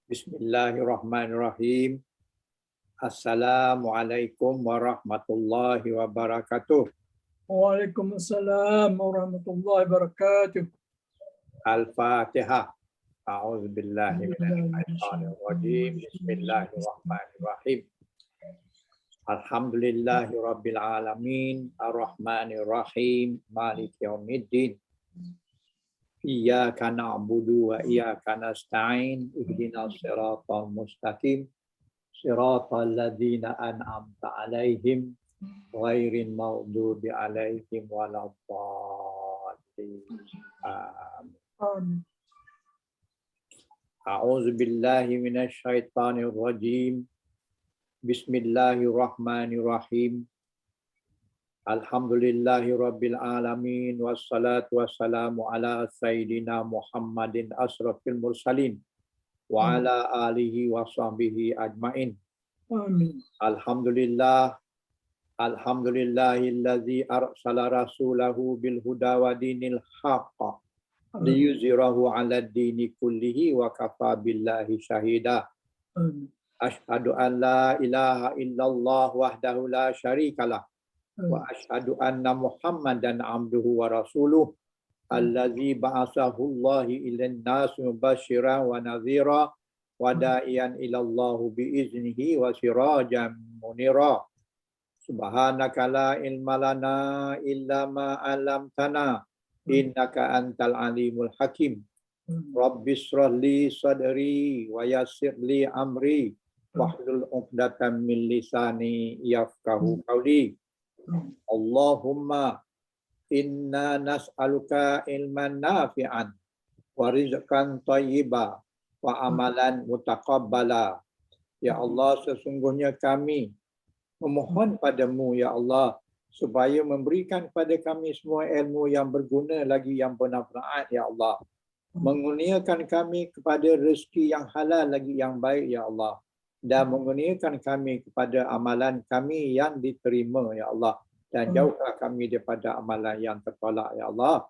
Bismillahirrahmanirrahim. Assalamualaikum warahmatullahi wabarakatuh. Waalaikumsalam warahmatullahi wabarakatuh. Al-Fatihah. A'udzubillahi minasyaitonirrajim. Bismillahirrahmanirrahim. Alhamdulillahirabbil alamin, arrahmanirrahim, maliki yaumiddin. Iyyaka na'budu wa iyyaka nasta'in. Ihdinas siratal mustaqim. Siratal ladzina an'amta 'alaihim ghairil maghdubi 'alaihim waladdallin. Amin. A'udzu billahi minasyaitonir rajim. Bismillahirrahmanirrahim. Alhamdulillahirabbil alamin wassalatu wassalamu ala sayyidina Muhammadin asrafil mursalin wa ala alihi wa sahbihi ajmain. Amin. Alhamdulillahillazi arsala rasulahu bil huda wa dinil haqq liyuzhirahu 'ala ad-dini kullihi wa kafa billahi syahida. Asyhadu an la ilaha illallah wahdahu la syarikalah wa asyhadu anna Muhammadan abduhu wa rasuluh allazi ba'atsahu Allahu ilan nas mubasysyiran wa nadhira wa da'iyan ila Allah bi iznihi wa sirajan munira. Subhanaka la ilma lana illa ma 'allamtana innaka antal alimul hakim. Rabbis shrah li sadri wa yassir li amri wahlul 'uqdatam min lisani yafqahu qawli. Allahumma inna nas'aluka ilman nafi'an wa rizqan thayyiba wa amalan mutaqabbala. Ya Allah, sesungguhnya kami memohon padamu ya Allah supaya memberikan kepada kami semua ilmu yang berguna lagi yang bermanfaat ya Allah. Mengurniakan kami kepada rezeki yang halal lagi yang baik ya Allah. Dan mengurniakan kami kepada amalan kami yang diterima ya Allah, dan jauhkan kami daripada amalan yang tertolak ya Allah.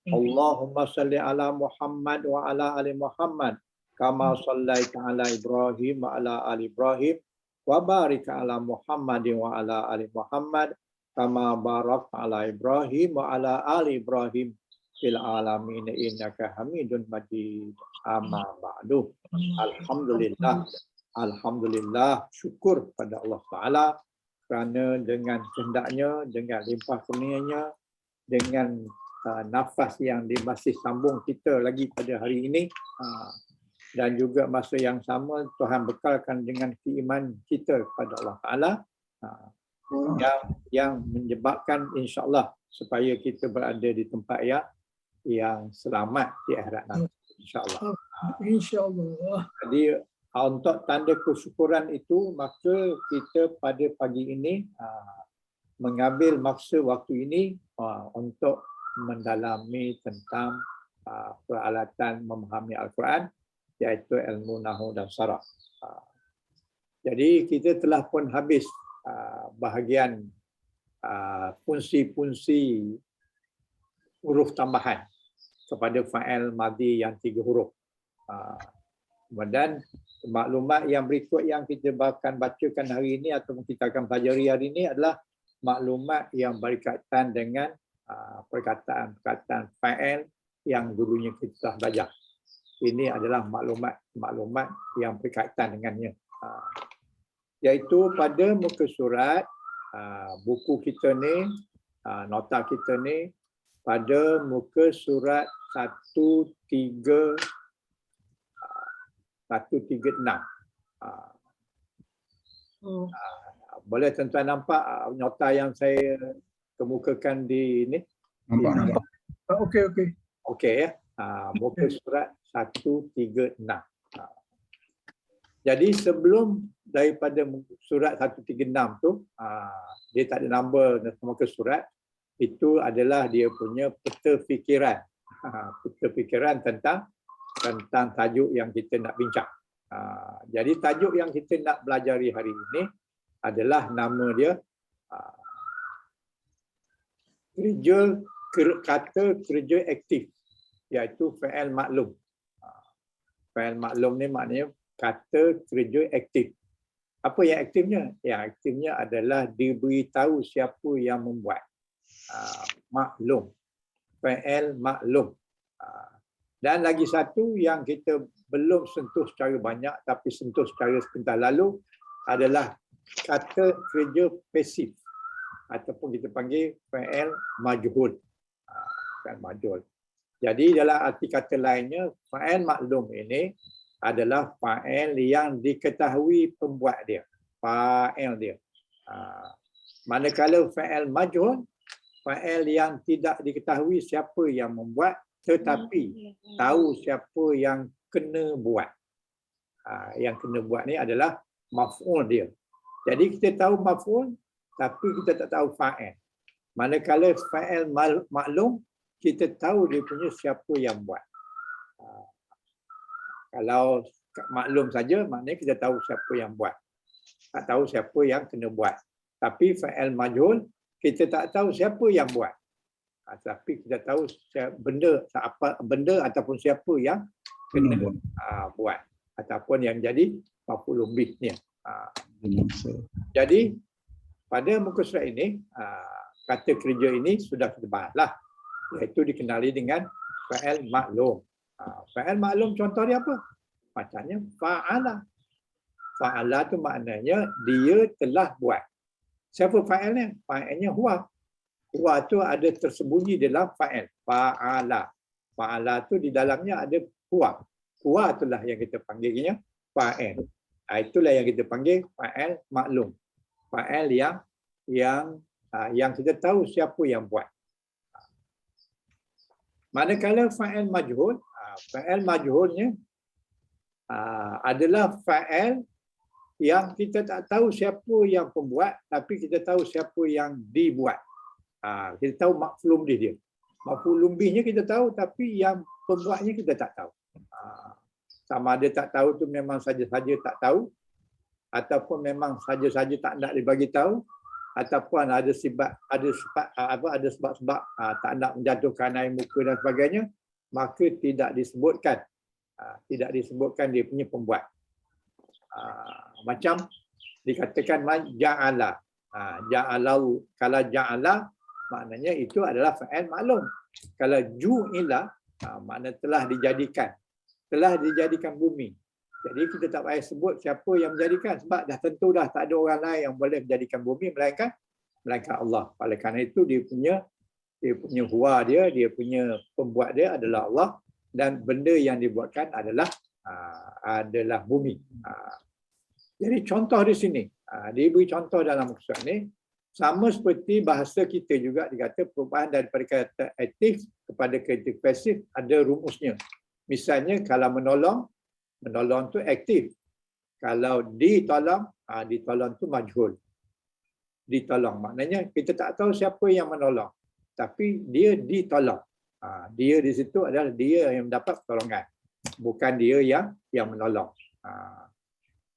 Allahumma salli ala Muhammad wa ala ali Muhammad kama sallaita ala Ibrahim wa ala ali Ibrahim wa barik ala Muhammad wa ala ali Muhammad kama barakta ala Ibrahim wa ala ali Ibrahim fil alamin innaka Hamidun Majid. Amma ba'du. Alhamdulillah, syukur pada Allah Ta'ala kerana dengan kehendaknya, dengan limpah kurnianya, dengan nafas yang masih sambung kita lagi pada hari ini, dan juga masa yang sama Tuhan bekalkan dengan keimanan kita kepada Allah Ta'ala, yang menyebabkan insya-Allah supaya kita berada di tempat yang selamat di akhirat nanti, insya-Allah. Insya-Allah. Jadi untuk tanda kesyukuran itu, maka kita pada pagi ini mengambil masa waktu ini untuk mendalami tentang peralatan memahami Al-Quran, iaitu ilmu Nahwu dan Saraf. Jadi kita telah pun habis bahagian fungsi-fungsi huruf tambahan kepada fa'il madhi yang 3 huruf. Dan maklumat yang berikut yang kita akan bacakan hari ini ataupun kita akan pelajari hari ini adalah maklumat yang berkaitan dengan perkataan-perkataan fa'il yang dulunya kita telah belajar. Ini adalah maklumat yang berkaitan dengannya. Iaitu pada muka surat buku kita ni, nota kita ni, pada muka surat 136. Boleh tuan-tuan nampak nota yang saya kemukakan di ni? Nampak. Okey. Okey ya. Muka surat 136. Jadi sebelum daripada surat 136 tu, dia tak ada nombor muka surat. Itu adalah dia punya peta fikiran. Peta fikiran tentang tajuk yang kita nak bincang. Jadi tajuk yang kita nak belajari hari ini adalah nama dia kata kerja aktif, iaitu fa'il maklum. Fa'il maklum ni maknanya kata kerja aktif. Apa yang aktifnya? Yang aktifnya adalah diberitahu siapa yang membuat. Maklum. Fa'il maklum. Dan lagi satu yang kita belum sentuh secara banyak tapi sentuh secara sebentar lalu adalah kata kerja pasif ataupun kita panggil fa'il majhul. Fa'il majhul. Jadi dalam arti kata lainnya, fa'il maklum ini adalah fa'il yang diketahui pembuat dia. Fa'il dia. Manakala fa'il majhul, fa'il yang tidak diketahui siapa yang membuat tetapi tahu siapa yang kena buat. Yang kena buat ni adalah maf'ul dia. Jadi kita tahu maf'ul tapi kita tak tahu fa'il. Manakala fa'il maklum, kita tahu dia punya siapa yang buat. Kalau maklum saja, maknanya kita tahu siapa yang buat. Tak tahu siapa yang kena buat. Tapi fa'il majhul, kita tak tahu siapa yang buat. Tapi kita tahu benda ataupun siapa yang kena buat. Ataupun yang jadi maf'ul bihnya. Jadi, pada muka surat ini, kata kerja ini sudah kita bahaslah. Iaitu dikenali dengan fa'il maklum. Fa'il maklum contoh dia apa? Macamnya fa'ala. Fa'ala tu maknanya dia telah buat. Siapa fa'ilnya? Fa'ilnya huwa. Huwa tu ada tersembunyi dalam fa'il. Fa'ala. Fa'ala tu di dalamnya ada huwa. Huwa itulah yang kita panggilnya fa'il. Itulah yang kita panggil fa'il maklum. Fa'il yang kita tahu siapa yang buat. Manakala fa'il majhul, fa'il majhulnya adalah fa'il yang kita tak tahu siapa yang pembuat tapi kita tahu siapa yang dibuat. Kita tahu maf'ul bih dia. Maf'ul bihnya kita tahu tapi yang pembuatnya kita tak tahu. Sama ada tak tahu tu memang saja-saja tak tahu ataupun memang saja-saja tak nak dibagi tahu ataupun ada sebab-sebab tak nak menjatuhkan air muka dan sebagainya, maka tidak disebutkan dia punya pembuat. Macam dikatakan ja'ala. Ja'alau, kalau ja'ala maknanya itu adalah fa'il maklum. Kalau ju'ila makna telah dijadikan bumi. Jadi kita tak payah sebut siapa yang menjadikan sebab dah tentu dah tak ada orang lain yang boleh menjadikan bumi melainkan Allah. Oleh kerana itu dia punya huwa dia punya pembuat dia adalah Allah dan benda yang dibuatkan adalah bumi. Jadi contoh di sini, dia beri contoh dalam maksud ni sama seperti bahasa kita juga dikata perubahan daripada kata aktif kepada kata pasif ada rumusnya. Misalnya kalau menolong tu aktif. Kalau ditolong tu majhul. Ditolong maknanya kita tak tahu siapa yang menolong tapi dia ditolong. Dia di situ adalah dia yang mendapat pertolongan, bukan dia yang menolong.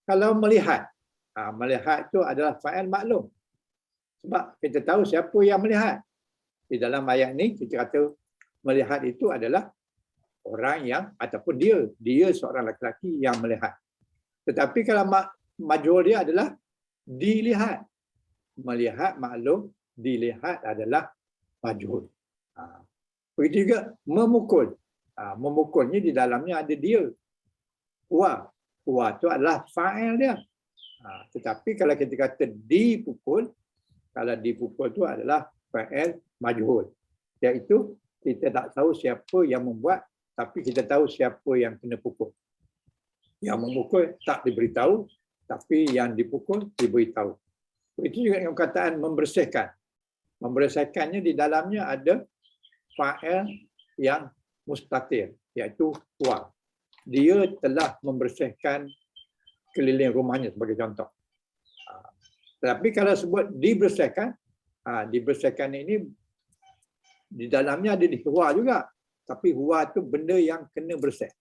Kalau melihat tu adalah fa'il maklum. Sebab kita tahu siapa yang melihat. Di dalam ayat ni kita kata melihat itu adalah orang yang ataupun dia seorang lelaki yang melihat. Tetapi kalau majhul dia adalah dilihat. Melihat maklum, dilihat adalah majhul. Begitu juga memukul. Memukulnya di dalamnya ada dia. Huwa itu adalah fa'il dia. Tetapi kalau kita kata dipukul, kalau dipukul itu adalah fa'il majhul. Iaitu kita tak tahu siapa yang membuat tapi kita tahu siapa yang kena pukul. Yang memukul tak diberitahu tapi yang dipukul diberitahu. Itu juga yang perkataan membersihkan. Membersihkannya di dalamnya ada fa'il yang mustatir, iaitu huwa. Dia telah membersihkan keliling rumahnya sebagai contoh. Tetapi kalau sebut dibersihkan, dibersihkan ini di dalamnya ada huwa juga. Tapi huwa itu benda yang kena bersih.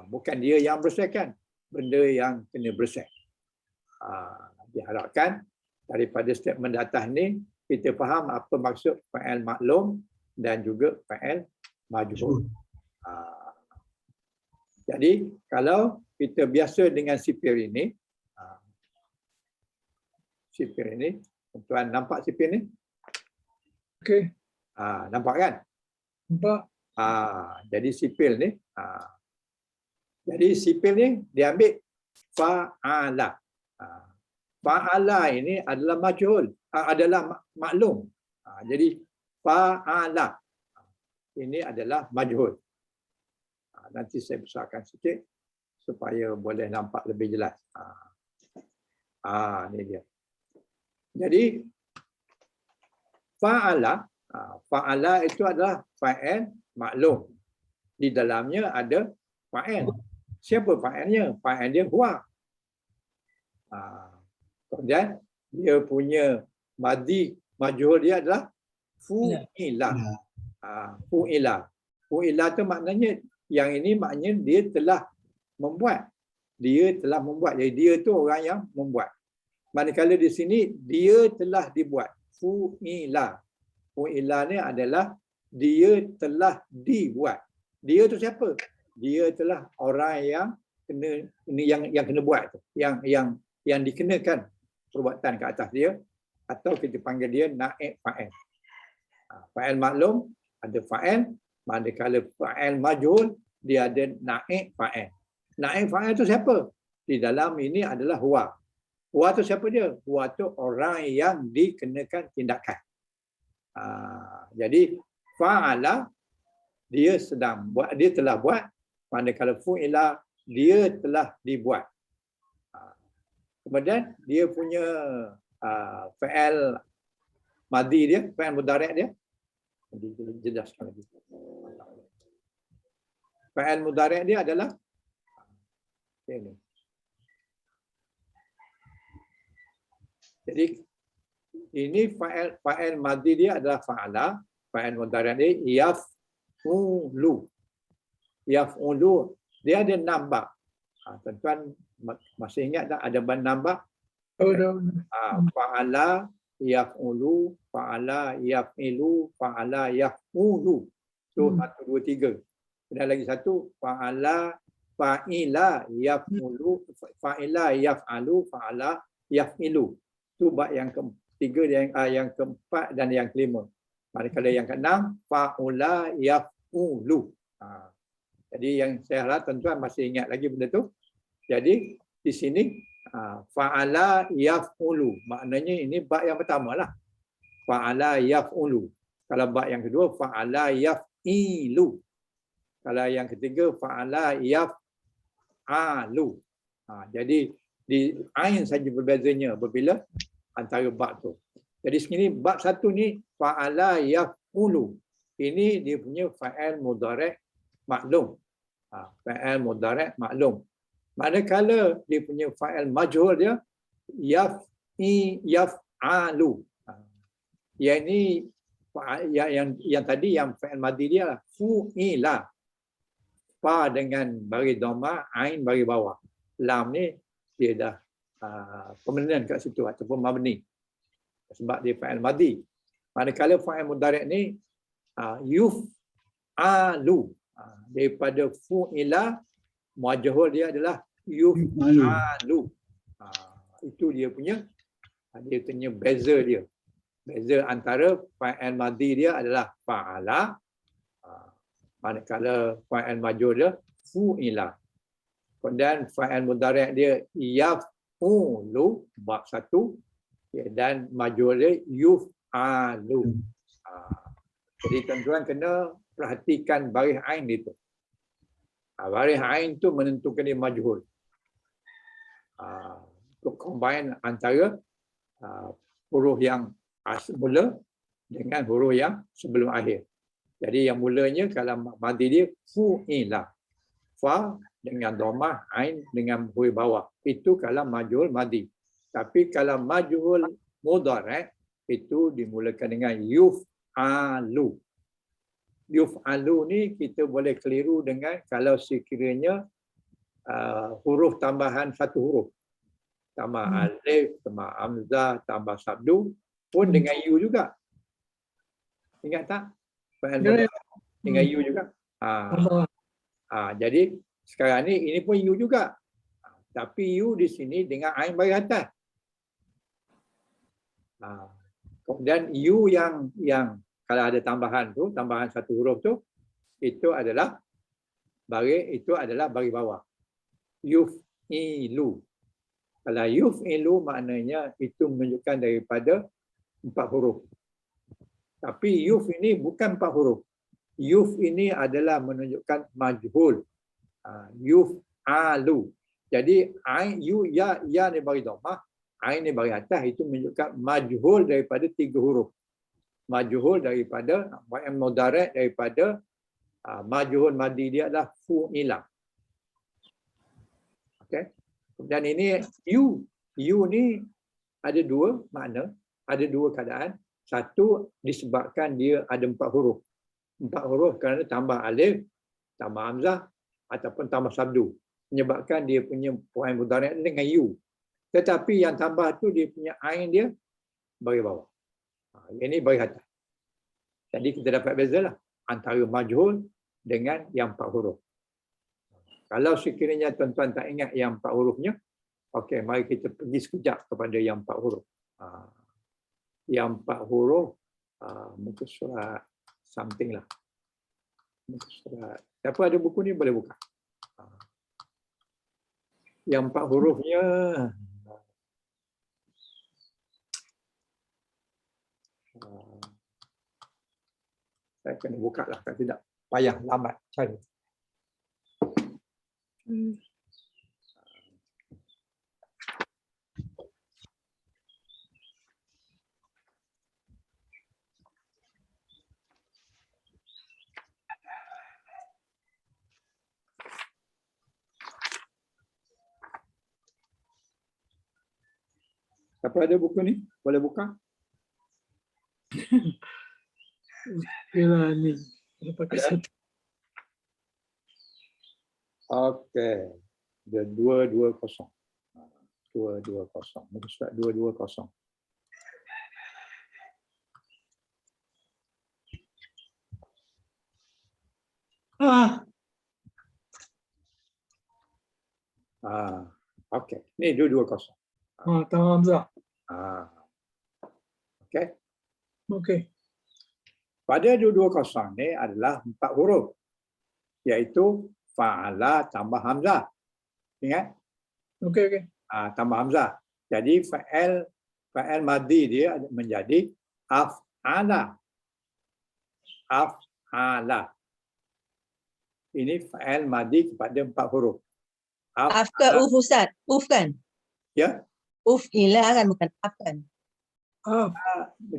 Bukan dia yang bersihkan, benda yang kena bersih. Diharapkan daripada statement atas ni kita faham apa maksud fa'il maklum dan juga fa'il majhul. Jadi kalau kita biasa dengan sipir ini. Sipir ini, tuan nampak sipir ni? Okey. Nampak kan? Nampak. Jadi sipil ni, jadi sipil ni diambil fa'ala. Fa'ala ini adalah majhul, adalah maklum. Jadi fa'ala ini adalah majhul. Nanti saya besarkan sikit supaya boleh nampak lebih jelas. Ini dia. Jadi fa'ala itu adalah fa'il maklum. Di dalamnya ada fa'il. Siapa fa'ilnya? Fa'il dia huwa. Kemudian dia punya madhi majhul dia adalah fu'ila. Fu'ila. Fu'ila tu maknanya yang ini maknanya dia telah membuat. Dia telah membuat. Jadi dia tu orang yang membuat. Manakala di sini dia telah dibuat. Fu'ila. Fu'ila ni adalah dia telah dibuat. Dia tu siapa? Dia telah orang yang kena yang kena buat tu. Yang dikenakan perbuatan ke atas dia, atau kita panggil dia naib fa'il. Fa'il maklum ada fa'il, manakala fa'il majhul dia ada naib fa'il. Naib fa'il tu siapa? Di dalam ini adalah huwa. Huwa tu siapa dia? Huwa tu orang yang dikenakan tindakan. Jadi fa'ala dia sedang buat, dia telah buat. Manakala fu'ila dia telah dibuat. Kemudian dia punya fa'il madhi dia, fa'il mudhari' dia. Jelaskan lagi. Fa'il mudhari' dia adalah ini. Jadi ini fa'il madhi dia adalah fa'ala, fa'il mudhari' dia yaf'ulu. Yaf'ulu dia ada 6 bab. Tuan-tuan masih ingat tak ada 6 bab? Fa'ala yaf'ulu, fa'ala yaf'ilu, fa'ala yaf'ulu. So 1 2 3. Dan lagi satu fa'ala fa'ila yaf'ulu, fa'ila yaf'alu, fa'ala yaf'ilu. Itu bab yang ketiga, yang keempat dan yang kelima. Manakala yang keenam fa'ula yaf'ulu. Jadi yang saya harap tuan-tuan masih ingat lagi benda tu. Jadi di sini fa'ala yaf'ulu. Maknanya ini bab yang pertama lah. Fa'ala yaf'ulu. Kalau bab yang kedua fa'ala yaf'ilu. Kalau yang ketiga fa'ala yaf'alu. Jadi di ain saja berbezanya apabila antara bab tu. Jadi sini bab satu ni fa'ala yaf'ulu. Ini dia punya fa'il mudhari' maklum. Fa'il mudhari' maklum. Manakala dia punya fa'il majhul dia yaf'alu. Yang ini yang tadi yang fa'il madhi dia fu'ila. Fa dengan bagi dhamma, ain bagi bawah. Lam ni dia dah permanent kat situ ataupun mabni. Sebab dia fa'il madhi. Manakala fa'il mudhari' ni yuf'alu. Daripada fu'ila, majhul dia adalah yuf'alu. Itu dia punya beza dia. Beza antara fa'il madhi dia adalah fa'ala, manakala fa'il majhul dia fu'ila. Kemudian fa'il mudhari' dia yaf'ulu, bab satu, dan majhul dia yuf'alu. Jadi tuan-tuan kena perhatikan baris ain itu. Baris ain tu menentukan dia majhul. Untuk combine antara huruf yang mula dengan huruf yang sebelum akhir. Jadi yang mulanya kalau madhi dia fu'ila. Fa dengan dhammah, ain dengan huruf bawah. Itu kalau majhul madhi. Tapi kalau majhul mudhari' itu dimulakan dengan yuf'alu. Yuf'alu ni kita boleh keliru dengan kalau sekiranya huruf tambahan satu huruf. Tambah alif, tambah hamzah, tambah sabdu pun dengan yu juga. Ingat tak? Dengan yu juga. Jadi sekarang ni ini pun yu juga. Tapi you di sini dengan ain baris atas. Kemudian you yang kalau ada tambahan tu, tambahan satu huruf tu, itu adalah baris bawah. Yuf'ilu. Kalau yuf'ilu maknanya itu menunjukkan daripada 4 huruf. Tapi yuf ini bukan 4 huruf. Yuf ini adalah menunjukkan majhul. Yuf'alu. Jadi ain you ya ni bagi dhammah, ain ni bagi atas, itu menunjukkan majhul daripada 3 huruf. Majhul daripada fi'il mudhari' daripada majhul madi dia adalah fu'ila. Okey. Kemudian ini you ni ada 2 makna, ada 2 keadaan. Satu disebabkan dia ada 4 huruf. 4 huruf kerana tambah alif, tambah hamzah ataupun tambah sabdu. Menyebabkan dia punya fi'il mudhari' dengan you. Tetapi yang tambah tu dia punya ain dia bagi bawah. Ini bagi atas. Jadi kita dapat bezalah antara majhul dengan yang 4 huruf. Kalau sekiranya tuan-tuan tak ingat yang 4 hurufnya, okey, mari kita pergi sekejap kepada yang 4 huruf. Yang 4 huruf muka surat something lah. Muka surat. Siapa ada buku ni boleh buka. Yang 4 hurufnya saya kena buka lah, kalau tidak payah lambat cari. Siapa ada buku ni? Boleh buka? Kira ni. Pakai satu. Okey. Dia 220. 220. Muka surat 220. Okey. Ni 220. Tambah hamzah. Okey. Okey. Pada 220 ni adalah 4 huruf. Iaitu fa'ala tambah hamzah. Ingat? Okey. Tambah hamzah. Jadi fa'il madi dia menjadi af'ala. Af'ala. Ini fa'il madi kepada 4 huruf. Af ke uf Ustaz? Uf kan? Ya. Uf ila kan, bukan af kan?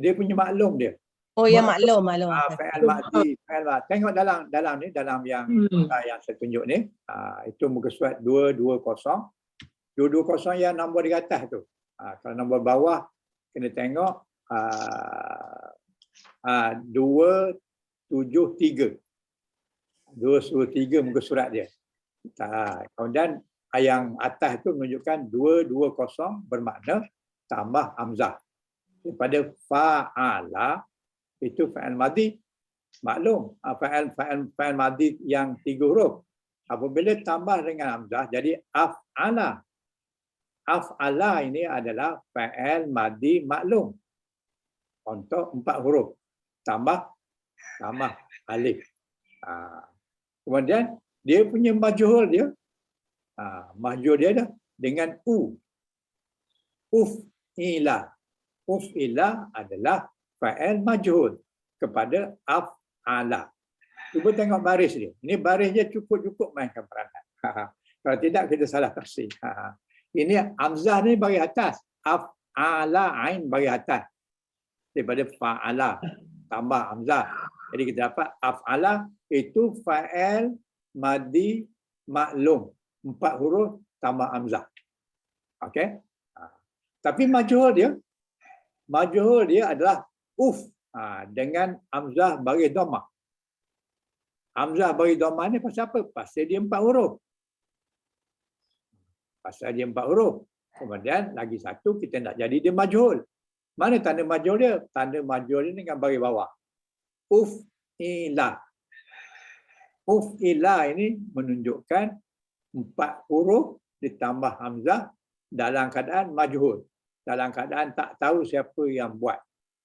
Dia punya maklum dia. Oh ya, maklum. Fa'il madi. Tengok dalam ni, dalam yang saya tunjuk ni. Itu muka surat 220. 220 yang nombor di atas tu. Kalau nombor bawah, kena tengok 273. 273 muka surat dia. Kemudian yang atas tu menunjukkan 220 bermakna tambah hamzah. Daripada fa'ala itu fa'il madi. Maklum, fa'il madi yang 3 huruf. Apabila tambah dengan hamzah jadi af'ala. Af'ala ini adalah fa'il madi maklum. Untuk 4 huruf. Tambah alif. Kemudian dia punya majhul dia. Majhul dia dah dengan u. Uf'ila. Uf'ila adalah fa'il majhul kepada af'ala. Cuba tengok baris dia. Ini baris dia cukup mainkan peranan. Kalau tidak kita salah tafsir. Ini hamzah ni bagi atas. Af'ala ain bagi atas. Daripada fa'ala tambah hamzah. Jadi kita dapat af'ala itu fa'il madi maklum. 4 huruf tambah hamzah. Okey? Tapi majhul dia adalah uf dengan hamzah bagi dhammah. Hamzah bagi dhammah ni pasal apa? Pasal dia 4 huruf. Kemudian lagi satu kita nak jadi dia majhul. Mana tanda majhul dia? Tanda majhul dia dengan bagi bawah. Uf'ila. Uf'ila ini menunjukkan 4 huruf ditambah hamzah dalam keadaan majhul. Dalam keadaan tak tahu siapa yang buat.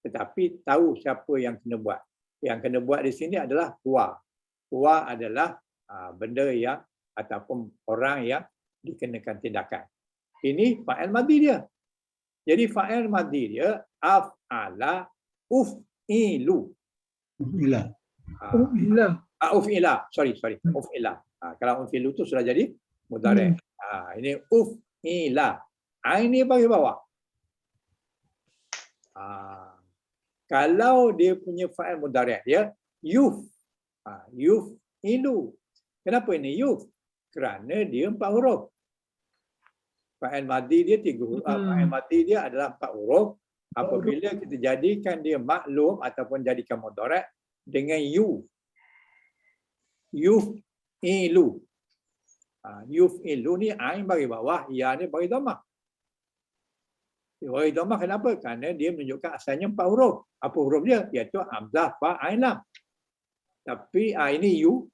Tetapi tahu siapa yang kena buat. Yang kena buat di sini adalah huwa. Huwa adalah benda yang ataupun orang yang dikenakan tindakan. Ini fa'il madhi dia. Jadi fa'il madhi dia af'ala uf'ilu. Ila. Ila. Uf'ila. Sorry. Uf'ila. Kalau uf'ilu tu sudah jadi mudhari'. Ini uf'ila. Ini bagi bawah. Kalau dia punya fa'il mudhari' dia yuf'ilu. Kenapa ini yuf? Kerana dia 4 huruf. Fa'il madhi dia 3 huruf. Fa'il madhi dia adalah 4 huruf. Apabila kita jadikan dia maklum ataupun jadikan mudhari' dengan yuf'ilu. Yuf'ilu ni ain bagi bawah, ya ni bagi dhammah. Bagi dhammah kenapa? Kerana dia menunjukkan asalnya 4 huruf. Apa huruf dia? Iaitu hamzah, fa, ain, lam. Tapi ini you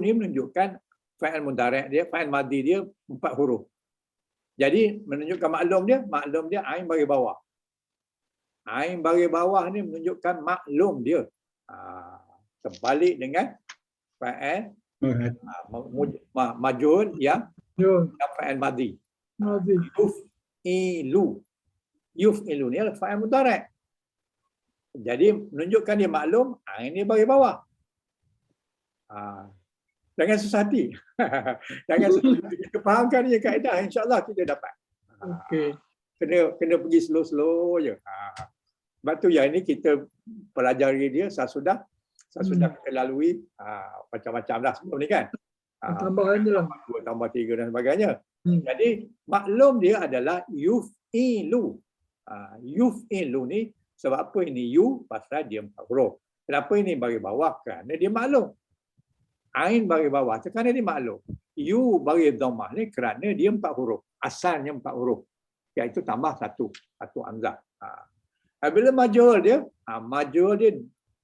ni menunjukkan fa'il mudhari' dia, fa'il madhi dia 4 huruf. Jadi menunjukkan maklum dia ain bagi bawah. Ain bagi bawah ni menunjukkan maklum dia. Terbalik dengan fa'il majhul yang fa'il madhi. Yuf'ilu ni adalah fa'il mudhari'. Jadi menunjukkan dia maklum, ain ni bagi bawah. Jangan susah hati. Jangan susah hati. Kita fahamkan dia kaedah, insya-Allah kita dapat. Okey. Kena pergi slow-slow je. Sebab tu yang ini kita pelajari dia sesudah kita lalui macam-macam dah sebelum ni kan. Tambahan je lah. 2 tambah 3 dan sebagainya. Jadi maklum dia adalah yuf'ilu. Yuf'ilu ni sebab apa ini you? Pasal dia 4 huruf. Kenapa ini bagi bawah? Kerana dia maklum. Ain bagi bawah kerana dia maklum. You bagi dhammah ni kerana dia 4 huruf. Asalnya 4 huruf. Iaitu tambah satu hamzah. Bila majhul dia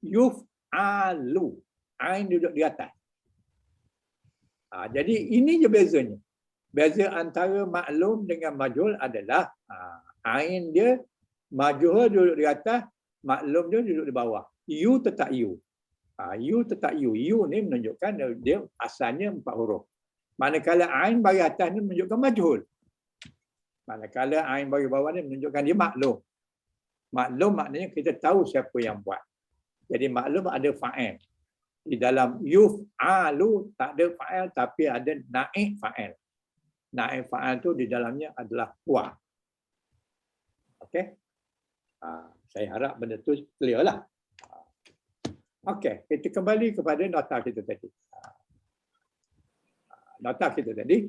yuf'alu. Ain duduk di atas. Jadi ini je bezanya. Beza antara maklum dengan majhul adalah ain dia majhul duduk di atas, maklum dia duduk di bawah. You tetap you. You tetap you. You ni menunjukkan dia asalnya 4 huruf. Manakala ain bagi atas ni menunjukkan majhul. Manakala ain bagi bawah ni menunjukkan dia maklum. Maklum maknanya kita tahu siapa yang buat. Jadi maklum ada fa'il. Di dalam yuf'alu tak ada fa'il tapi ada naib fa'il. Naib fa'il tu di dalamnya adalah huwa. Okey? Saya harap benda tu clear lah. Okey, kita kembali kepada nota kita tadi. Nota kita tadi.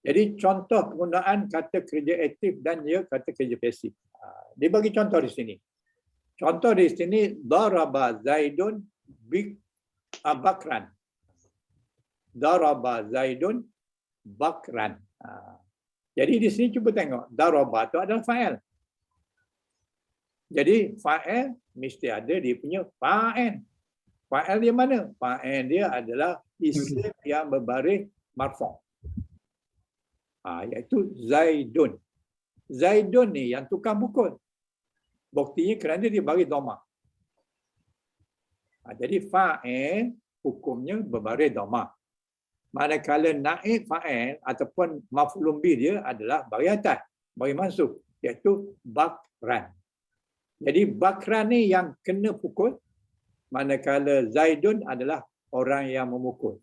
Jadi contoh penggunaan kata kerja aktif dan dia kata kerja pasif. Dia bagi contoh di sini. Contoh di sini daraba Zaidun bakran. Daraba Zaidun bakran. Jadi di sini cuba tengok daraba tu adalah fa'il. Jadi fa'il mesti ada dia punya fa'il. Fa'il dia mana? Fa'il dia adalah isim yang berbaris marfu'. Iaitu Zaidun. Zaidun ni yang tukang pukul. Buktinya kerana dia bagi dhammah. Jadi fa'il hukumnya berbaris dhammah. Manakala naib fa'il ataupun maf'ulun bih dia adalah bagi atas, bagi mansub, iaitu bakran. Jadi bakran ni yang kena pukul, manakala Zaidun adalah orang yang memukul.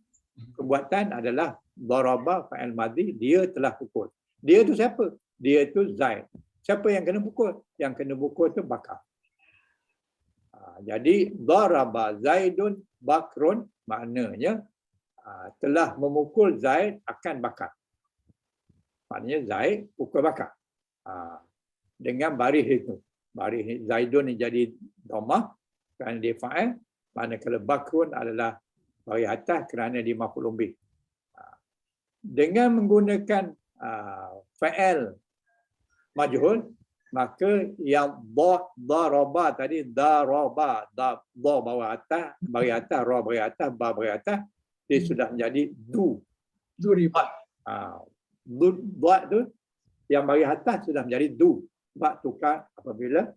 Perbuatan adalah daraba fa'il madhi, dia telah pukul. Dia tu siapa? Dia tu Zaid. Siapa yang kena pukul? Yang kena pukul tu bakar. Jadi daraba Zaidun bakrun maknanya telah memukul Zaid akan bakar. Maknanya Zaid pukul bakar. Dengan baris itu. Baris Zaidun ni jadi dhammah kerana dia fa'il. Manakala bakrun adalah baris atas kerana dia maf'ul bih. Dengan menggunakan fa'il majhul, maka yang daraba tadi daraba, da bawah atas, bagi atas, ra bagi atas, ba bagi atas, dia sudah menjadi duribat. Buat tu yang bagi atas sudah menjadi du. Bak tukar apabila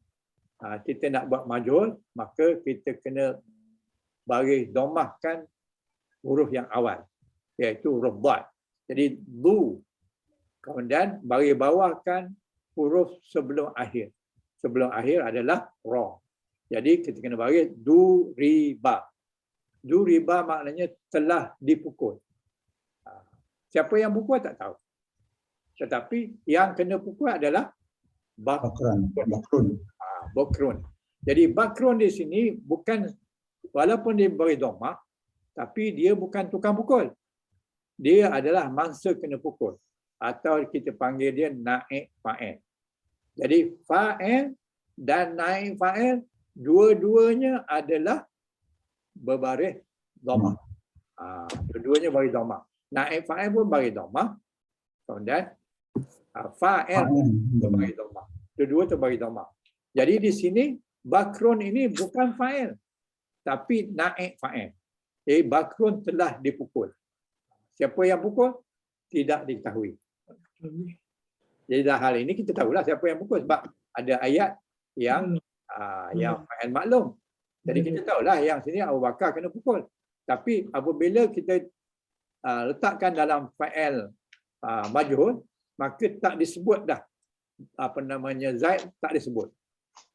kita nak buat majhul, maka kita kena bagi domahkan huruf yang awal, iaitu huruf dad. Jadi du. Kemudian bagi bawahkan huruf sebelum akhir. Sebelum akhir adalah ra. Jadi kita kena bagi du riba. Du riba maknanya telah dipukul. Siapa yang pukul tak tahu. Tetapi yang kena pukul adalah bakrun. Bakrun. Jadi bakrun di sini bukan, walaupun dia beri dhammah, tapi dia bukan tukang pukul. Dia adalah mangsa kena pukul. Atau kita panggil dia naib fa'il. Jadi fa'il dan naib fa'il dua-duanya adalah berbaris dhammah. Dua-duanya bagi dhammah. Naib fa'il pun bagi dhammah. Kemudian fa'il bagi dhammah. Dua-dua tu bagi dhammah. Jadi di sini bakrun ini bukan fa'il, tapi naib fa'il. Jadi bakrun telah dipukul. Siapa yang pukul? Tidak diketahui. Jadi dalam hal ini kita tahulah siapa yang pukul sebab ada ayat yang fa'il maklum. Jadi kita tahulah yang sini Abu Bakar kena pukul. Tapi apabila kita letakkan dalam fa'il majhul, maka tak disebut dah Zaid, tak disebut.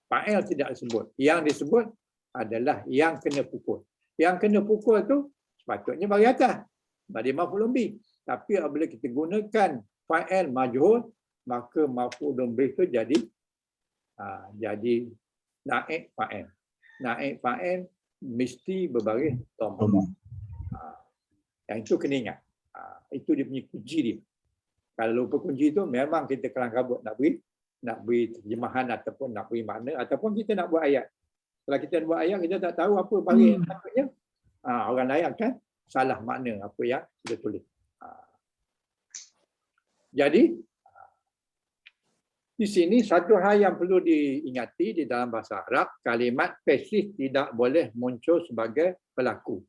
Fa'il tidak disebut. Yang disebut adalah yang kena pukul. Yang kena pukul tu sepatutnya bagi atas. Bagi maf'ul bih. Tapi apabila kita gunakan fa'il majhul, maka maf'ul bih itu jadi naib fa'il. Naib fa'il mesti berbaris dhammah. Yang itu kena ingat. Itu dia punya kunci dia. Kalau lupa kunci itu memang kita kelang kabut nak beri terjemahan ataupun nak beri makna ataupun kita nak buat ayat. Kalau kita buat ayat kita tak tahu apa baris yang patutnya, orang lain akan salah makna apa yang kita tulis. Jadi di sini satu hal yang perlu diingati di dalam bahasa Arab, kalimat pasif tidak boleh muncul sebagai pelaku.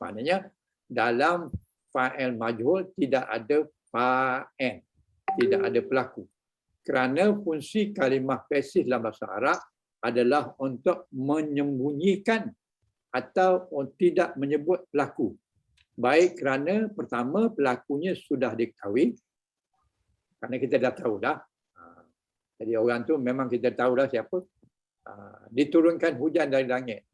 Maknanya dalam fa'il majhul tidak ada fa'il, tidak ada pelaku. Kerana fungsi kalimah pasif dalam bahasa Arab adalah untuk menyembunyikan atau tidak menyebut pelaku. Baik kerana pertama pelakunya sudah diketahui, kerana kita dah tahu dah. Jadi orang tu memang kita tahu dah siapa. Diturunkan hujan dari langit.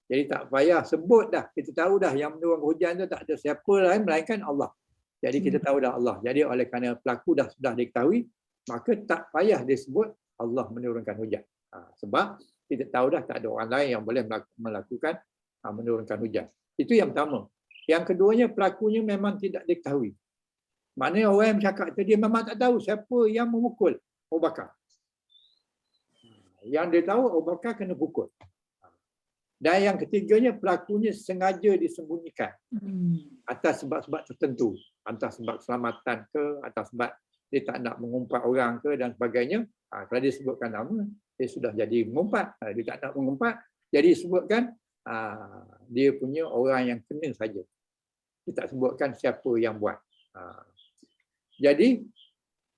Jadi tak payah sebut dah. Kita tahu dah yang menurunkan hujan tu tak ada siapa lain melainkan Allah. Jadi kita tahu dah Allah. Jadi oleh kerana pelaku dah sudah diketahui, maka tak payah disebut Allah menurunkan hujan. Sebab kita tahu dah tak ada orang lain yang boleh melakukan menurunkan hujan. Itu yang pertama. Yang keduanya pelakunya memang tidak diketahui. Maknanya orang yang bercakap itu dia memang tak tahu siapa yang memukul Abu Bakar. Yang dia tahu Abu Bakar kena pukul. Dan yang ketiganya pelakunya sengaja disembunyikan atas sebab-sebab tertentu. Entah sebab keselamatan ke, atas sebab dia tak nak mengumpat orang ke dan sebagainya. Kalau dia sebutkan nama, dia sudah jadi mengumpat. Dia tak nak mengumpat, jadi sebutkan dia punya orang yang kena saja. Dia tak sebutkan siapa yang buat. Jadi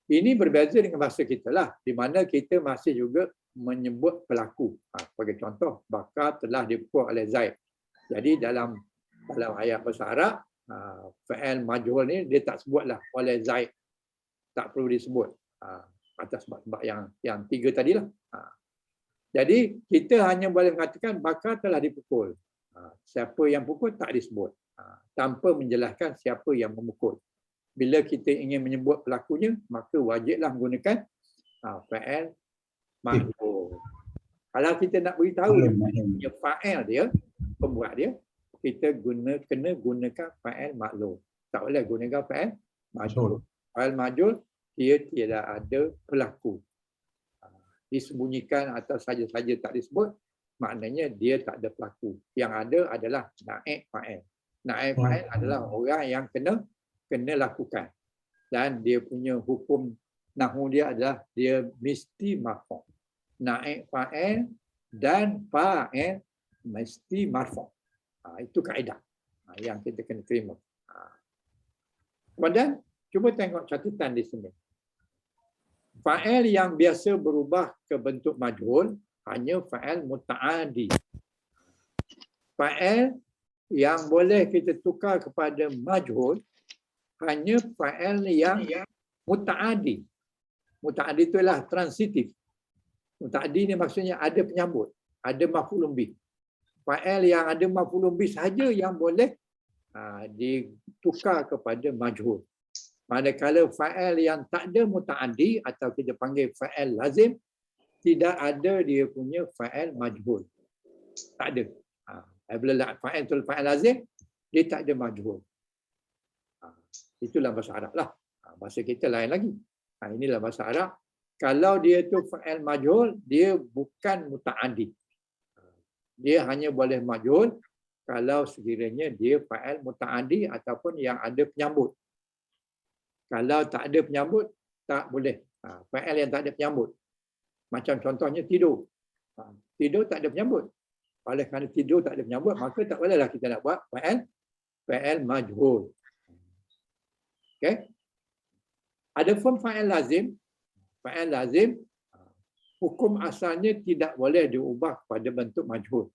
ini berbeza dengan bahasa kita lah, di mana kita masih juga menyebut pelaku. Sebagai contoh, Bakar telah dipukul oleh Zaid. Jadi dalam ayat bahasa Arab, fa'il majhul ni dia tak sebutlah oleh Zaid. Tak perlu disebut atas sebab yang tiga tadilah. Jadi kita hanya boleh mengatakan Bakar telah dipukul. Siapa yang pukul tak disebut. Tanpa menjelaskan siapa yang memukul. Bila kita ingin menyebut pelakunya, maka wajiblah menggunakan fa'il majhul. Kalau kita nak beritahu dia fa'il dia, pembuat dia, kita kena gunakan fa'il maklum. Tak boleh gunakan fa'il majhul. Fa'il majhul dia tidak ada pelaku. Disembunyikan atau saja-saja tak disebut, maknanya dia tak ada pelaku. Yang ada adalah naib fa'il. Naib fa'il adalah orang yang kena lakukan. Dan dia punya hukum nahwu dia adalah dia mesti marfu'. Naib fa'il dan fa'il mesti marfu'. Itu kaedah yang kita kena terima. Kemudian Cuba tengok catatan di sini. Fa'il yang biasa berubah ke bentuk majhul hanya fa'il muta'adi. Fa'il yang boleh kita tukar kepada majhul hanya fa'il yang muta'adi. Muta'adi itu adalah transitif. Muta'adi ni maksudnya ada penyambut, ada maf'ulun bih. Fa'il yang ada maf'ulun bih sahaja yang boleh ditukar kepada majhul. Manakala fa'il yang tak ada muta'adi atau kita panggil fa'il lazim, tidak ada dia punya fa'il majhul. Tak ada. Apabila fa'il itu fa'il lazim, dia tak ada majhul. Itulah bahasa Arab lah. Bahasa kita lain lagi. Inilah bahasa Arab. Kalau dia tu fa'il majhul, dia bukan muta'adi. Dia hanya boleh majhul kalau sekiranya dia fa'il muta'adi ataupun yang ada penyambut. Kalau tak ada penyambut, tak boleh. Fa'il yang tak ada penyambut. Macam contohnya tidur. Tidur tak ada penyambut. Oleh kerana tidur tak ada penyambut, maka tak bolehlah kita nak buat fa'il majhul. Okay? Adapun fa'il lazim, fa'il lazim, hukum asalnya tidak boleh diubah pada bentuk majhul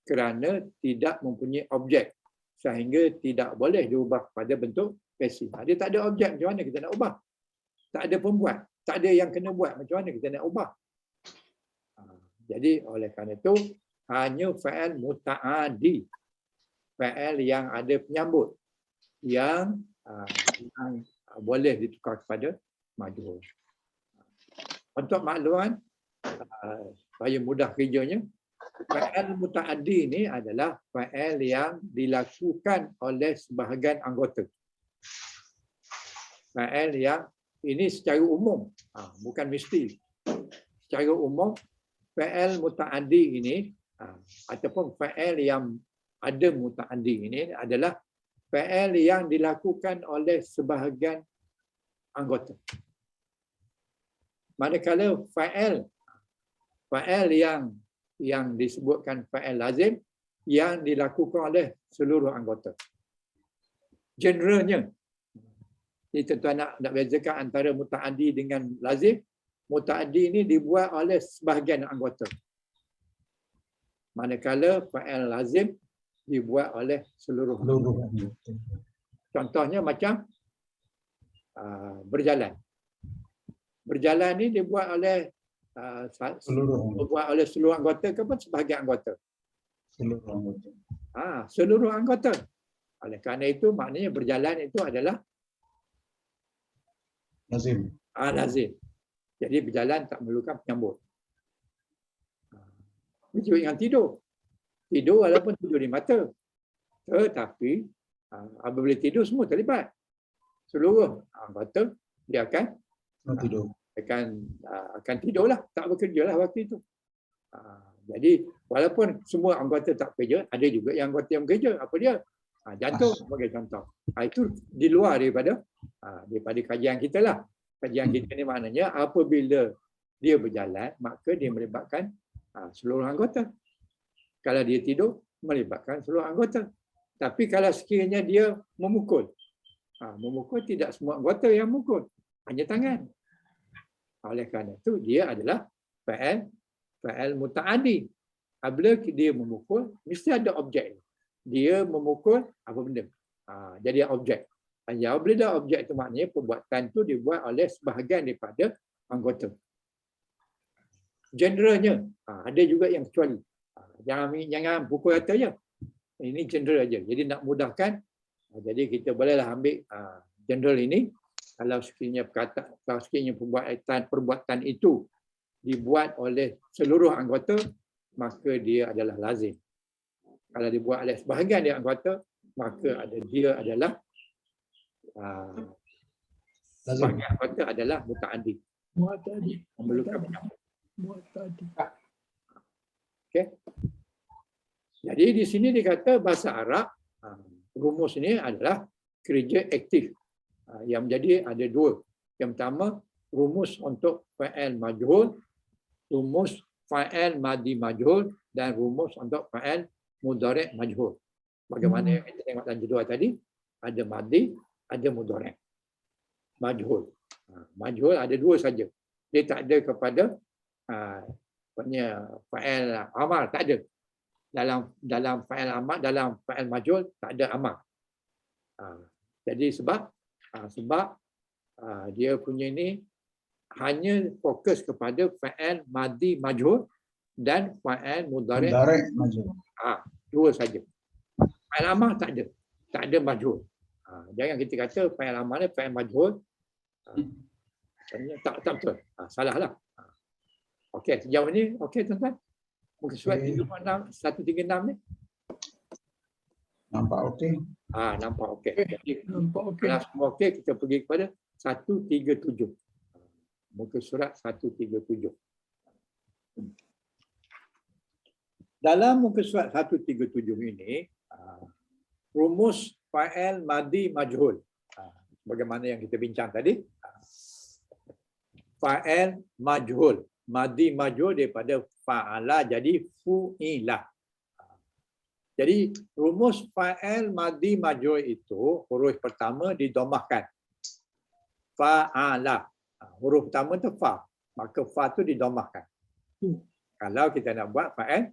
kerana tidak mempunyai objek sehingga tidak boleh diubah pada bentuk pasif. Dia tak ada objek, macam mana kita nak ubah? Tak ada pembuat, tak ada yang kena buat, macam mana kita nak ubah? Jadi oleh kerana itu hanya fa'il muta'adi, fa'il yang ada penyambut yang boleh ditukar kepada majhul. Untuk makluman supaya mudah kerjanya, fa'il muta'adi ini adalah fa'il yang dilakukan oleh sebahagian anggota. Fa'il yang ini secara umum, bukan mesti. Secara umum, fa'il muta'adi ini ataupun fa'il yang ada muta'adi ini adalah fa'il yang dilakukan oleh sebahagian anggota. Manakala fa'il yang disebutkan fa'il lazim yang dilakukan oleh seluruh anggota. Generalnya, ini tuan nak bezakan antara muta'adi dengan lazim. Muta'adi ini dibuat oleh sebahagian anggota. Manakala fa'il lazim dibuat oleh seluruh anggota. Contohnya macam berjalan. Berjalan ni dibuat oleh seluruh anggota ke sebahagian anggota? Seluruh anggota. Seluruh anggota. Oleh kerana itu maknanya berjalan itu adalah lazim. Lazim. Jadi berjalan tak memerlukan penyambut. Begitu dengan tidur. Tidur walaupun tidur di mata. Tetapi apabila tidur semua terlibat. Seluruh anggota dia akan tidur. Akan tidurlah, tak bekerjalah waktu itu. Jadi walaupun semua anggota tak bekerja, ada juga yang anggota yang bekerja. Apa dia? Jantung sebagai contoh. Itu di luar daripada kajian kita lah. Kajian kita ni maknanya apabila dia berjalan, maka dia melibatkan seluruh anggota. Kalau dia tidur, melibatkan seluruh anggota. Tapi kalau sekiranya dia memukul, memukul tidak semua anggota yang memukul, hanya tangan. Oleh kerana itu dia adalah fa'il muta'adi. Apabila dia memukul, mesti ada objek. Dia memukul apa benda? Jadi objek. Apabila ada objek itu maknanya perbuatan itu dibuat oleh sebahagian daripada anggota. Generalnya, ada juga yang kecuali. Jangan pukul rata je. Ini general aja. Jadi nak mudahkan, jadi kita bolehlah ambil general ini. Kalau sekiranya perbuatan itu dibuat oleh seluruh anggota, maka dia adalah lazim. Kalau dibuat oleh sebahagian dari anggota, maka dia adalah sebahagian anggota adalah muta'adi. Memerlukan penyambut. Okey. Jadi di sini dikata bahasa Arab, rumus ini adalah kerja aktif. Yang menjadi ada dua. Yang pertama, rumus untuk fa'il majhul, rumus fa'il madi majhul, dan rumus untuk fa'il mudhari' majhul. Bagaimana yang kita tengok dalam jadual tadi, ada madi, ada mudhari'. majhul. Majhul ada dua saja. Dia tak ada kepada fa'il amal, tak ada. Dalam fa'il amal, dalam fa'il majhul tak ada amal. Jadi sebab dia punya ni hanya fokus kepada fa'il madhi majhul dan fa'il mudhari' majhul. Dua saja. Fa'il amal tak ada majhul. Jangan kita kata fa'il amal ni fa'il majhul. Tak betul. Salahlah. Okey, sejauh ni okey tuan-tuan. Muka surat 136 ni. Nampak okey. Nampak okey. Jadi Nampak okey. kalau semua okey, kita pergi kepada 137. Muka surat 137. Dalam muka surat 137 ini, rumus fa'il madhi majhul. Bagaimana yang kita bincang tadi. Fa'il majhul. Madhi majhul daripada fa'ala jadi fu'ila. Jadi rumus fa'il madhi majhul itu huruf pertama didomahkan. Fa'ala. Huruf pertama tu fa. Maka fa tu didomahkan. Kalau kita nak buat fa'il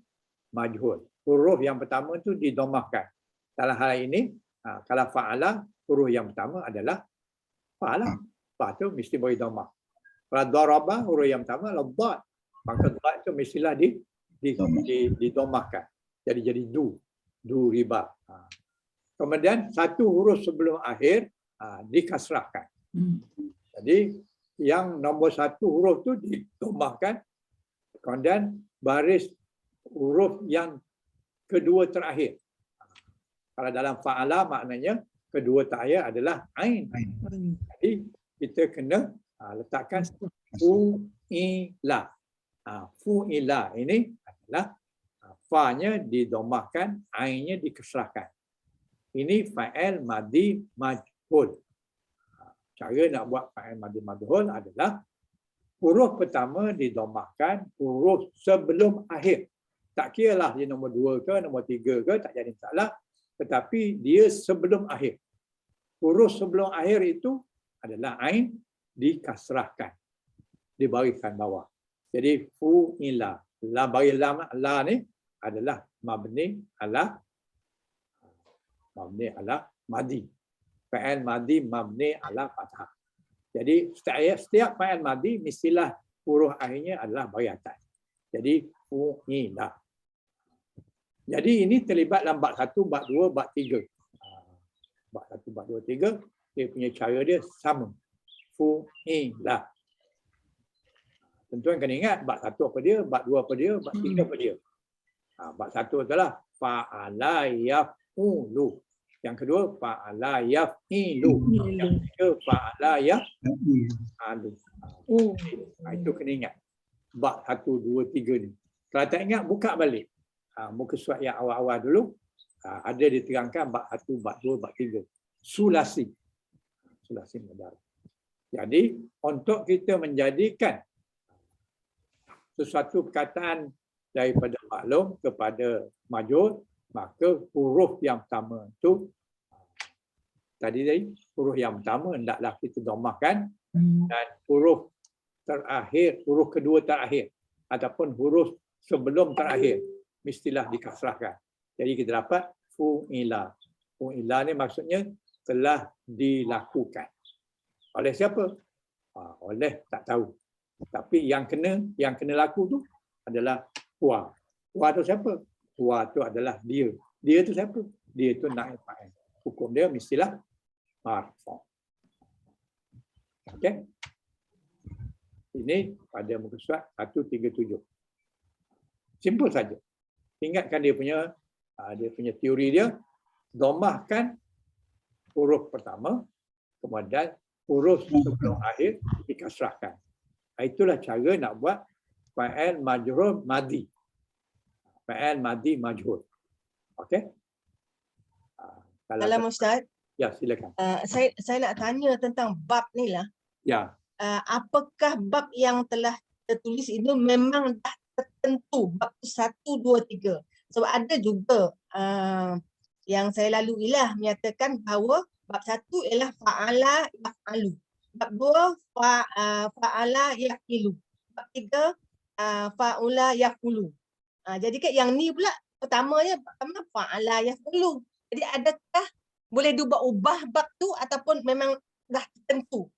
majhul. Huruf yang pertama tu didomahkan. Dalam hal ini, kalau fa'ala, huruf yang pertama adalah fa'ala. Fa tu mesti beri domah. Kalau daraba, huruf yang pertama adalah dad. Maka dad itu mestilah didomahkan. Jadi du riba. Kemudian satu huruf sebelum akhir dikasrahkan. Jadi yang nombor satu huruf tu didomahkan. Kemudian baris huruf yang kedua terakhir. Kalau dalam fa'ala maknanya kedua terakhir adalah ain. Jadi kita kena letakkan fu'ila. Fu'ila ini adalah fa-nya didomahkan, ainnya dikesrahkan. Ini fa'il madhi majhul. Cara nak buat fa'il madhi majhul adalah huruf pertama didomahkan, huruf sebelum akhir. Tak kira lah dia nombor 2 ke, nombor 3 ke, tak jadi masalah. Tetapi dia sebelum akhir. Huruf sebelum akhir itu adalah ain dikasrahkan. Dibarikan bawah. Jadi fu'ila. La bagi la ni adalah mabni ala madhi. Fa'il madhi mabni ala fathah. Jadi setiap fa'il madhi mestilah huruf akhirnya adalah bagi atas. Jadi fu'ila. Jadi ini terlibat dalam bab 1, bab 2, bab 3. Bab 1, bab 2, 3 dia punya cara dia sama. Fu'ila. Tuan-tuan kena ingat bab 1 apa dia, bab 2 apa dia, bab 3 apa dia. Bab 1 adalah fa'ala yaf'ulu. Yang kedua fa'ala yaf'ilu. Yang ketiga fa'ala yaf'alu. Itu kena ingat. Bab 1, 2, 3 ni. Kalau tak ingat buka balik. Muka surat yang awal-awal dulu ada diterangkan bab 1, bab 2, bab 3. Sulasi. Sulasi modal. Jadi untuk kita menjadikan sesuatu perkataan daripada maklum kepada majhul, maka huruf yang pertama itu huruf yang pertama hendaklah kita domahkan dan huruf terakhir, huruf kedua terakhir ataupun huruf sebelum terakhir mestilah dikasrahkan. Jadi kita dapat fu'ila. Fu'ila ni maksudnya telah dilakukan. Oleh siapa? Oleh tak tahu. Tapi yang kena laku tu adalah huwa. Huwa tu siapa? Huwa tu adalah dia. Dia tu siapa? Dia tu naib fa'il. Hukum dia mestilah marfu'. Okey. Ini pada muka surat 137. Simple saja. Ingatkan dia punya teori dia, domahkan huruf pertama, kemudian huruf sebelum akhir dikasrahkan. Itulah cara nak buat fa'il majhul madhi. Fa'il madhi majhul. Okey? Salam Ustaz. Ya, silakan. Saya nak tanya tentang bab ni lah. Ya. Apakah bab yang telah tertulis itu memang dah tertentu bab 1, 2, 3? Sebab ada juga yang saya laluilah menyatakan bahawa bab 1 ialah fa'ala yaf'alu. bab 2 fa'ala yaqilu. Bab 3 fa'ula yaqulu. Jadi kan yang ni pula pertamanya fa'ala yaqulu. Jadi adakah boleh diubah-ubah bab tu ataupun memang dah tertentu?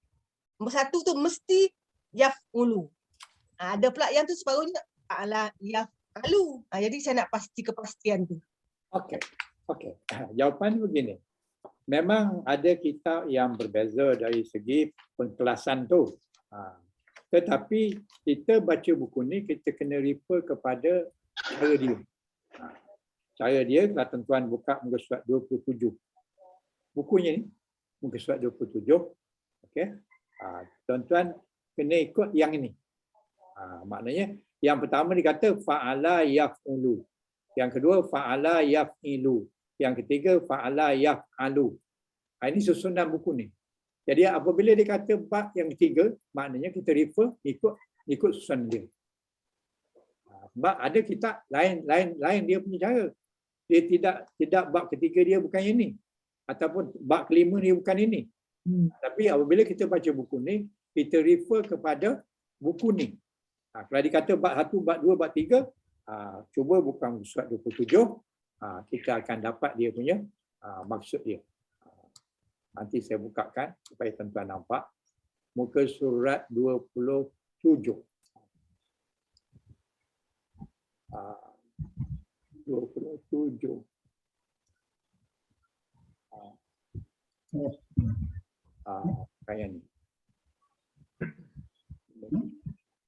Nombor 1 tu mesti yaf'ulu. Ada pula yang tu separuhnya fa'ala yaf'alu. Jadi saya nak pasti kepastian tu. Okey. Jawapan begini. Memang ada kitab yang berbeza dari segi pengkelasan tu. Tetapi kita baca buku ni, kita kena refer kepada cara dia. Cara dia, kalau tuan-tuan buka muka surat 27. Bukunya ni, muka surat 27. Okey. Tuan-tuan kena ikut yang ini. Maknanya, yang pertama dia kata fa'ala yaf'ulu. Yang kedua, fa'ala yaf'ilu. Yang ketiga, fa'ala yaf'alu. Ini susunan buku ni. Jadi apabila dia kata bab yang ketiga, maknanya kita refer ikut susunan dia. Sebab ada kitab lain dia punya cara. Dia tidak bab ketiga dia bukan ini. Ataupun bab kelima dia bukan ini. Tapi apabila kita baca buku ni, kita refer kepada buku ni. Kalau dia kata bab 1, bab 2, bab 3, cuba buka surat 27, kita akan dapat dia punya maksud dia. Nanti saya bukakan supaya tuan-tuan nampak. Muka surat 27. 27. Kayak ni.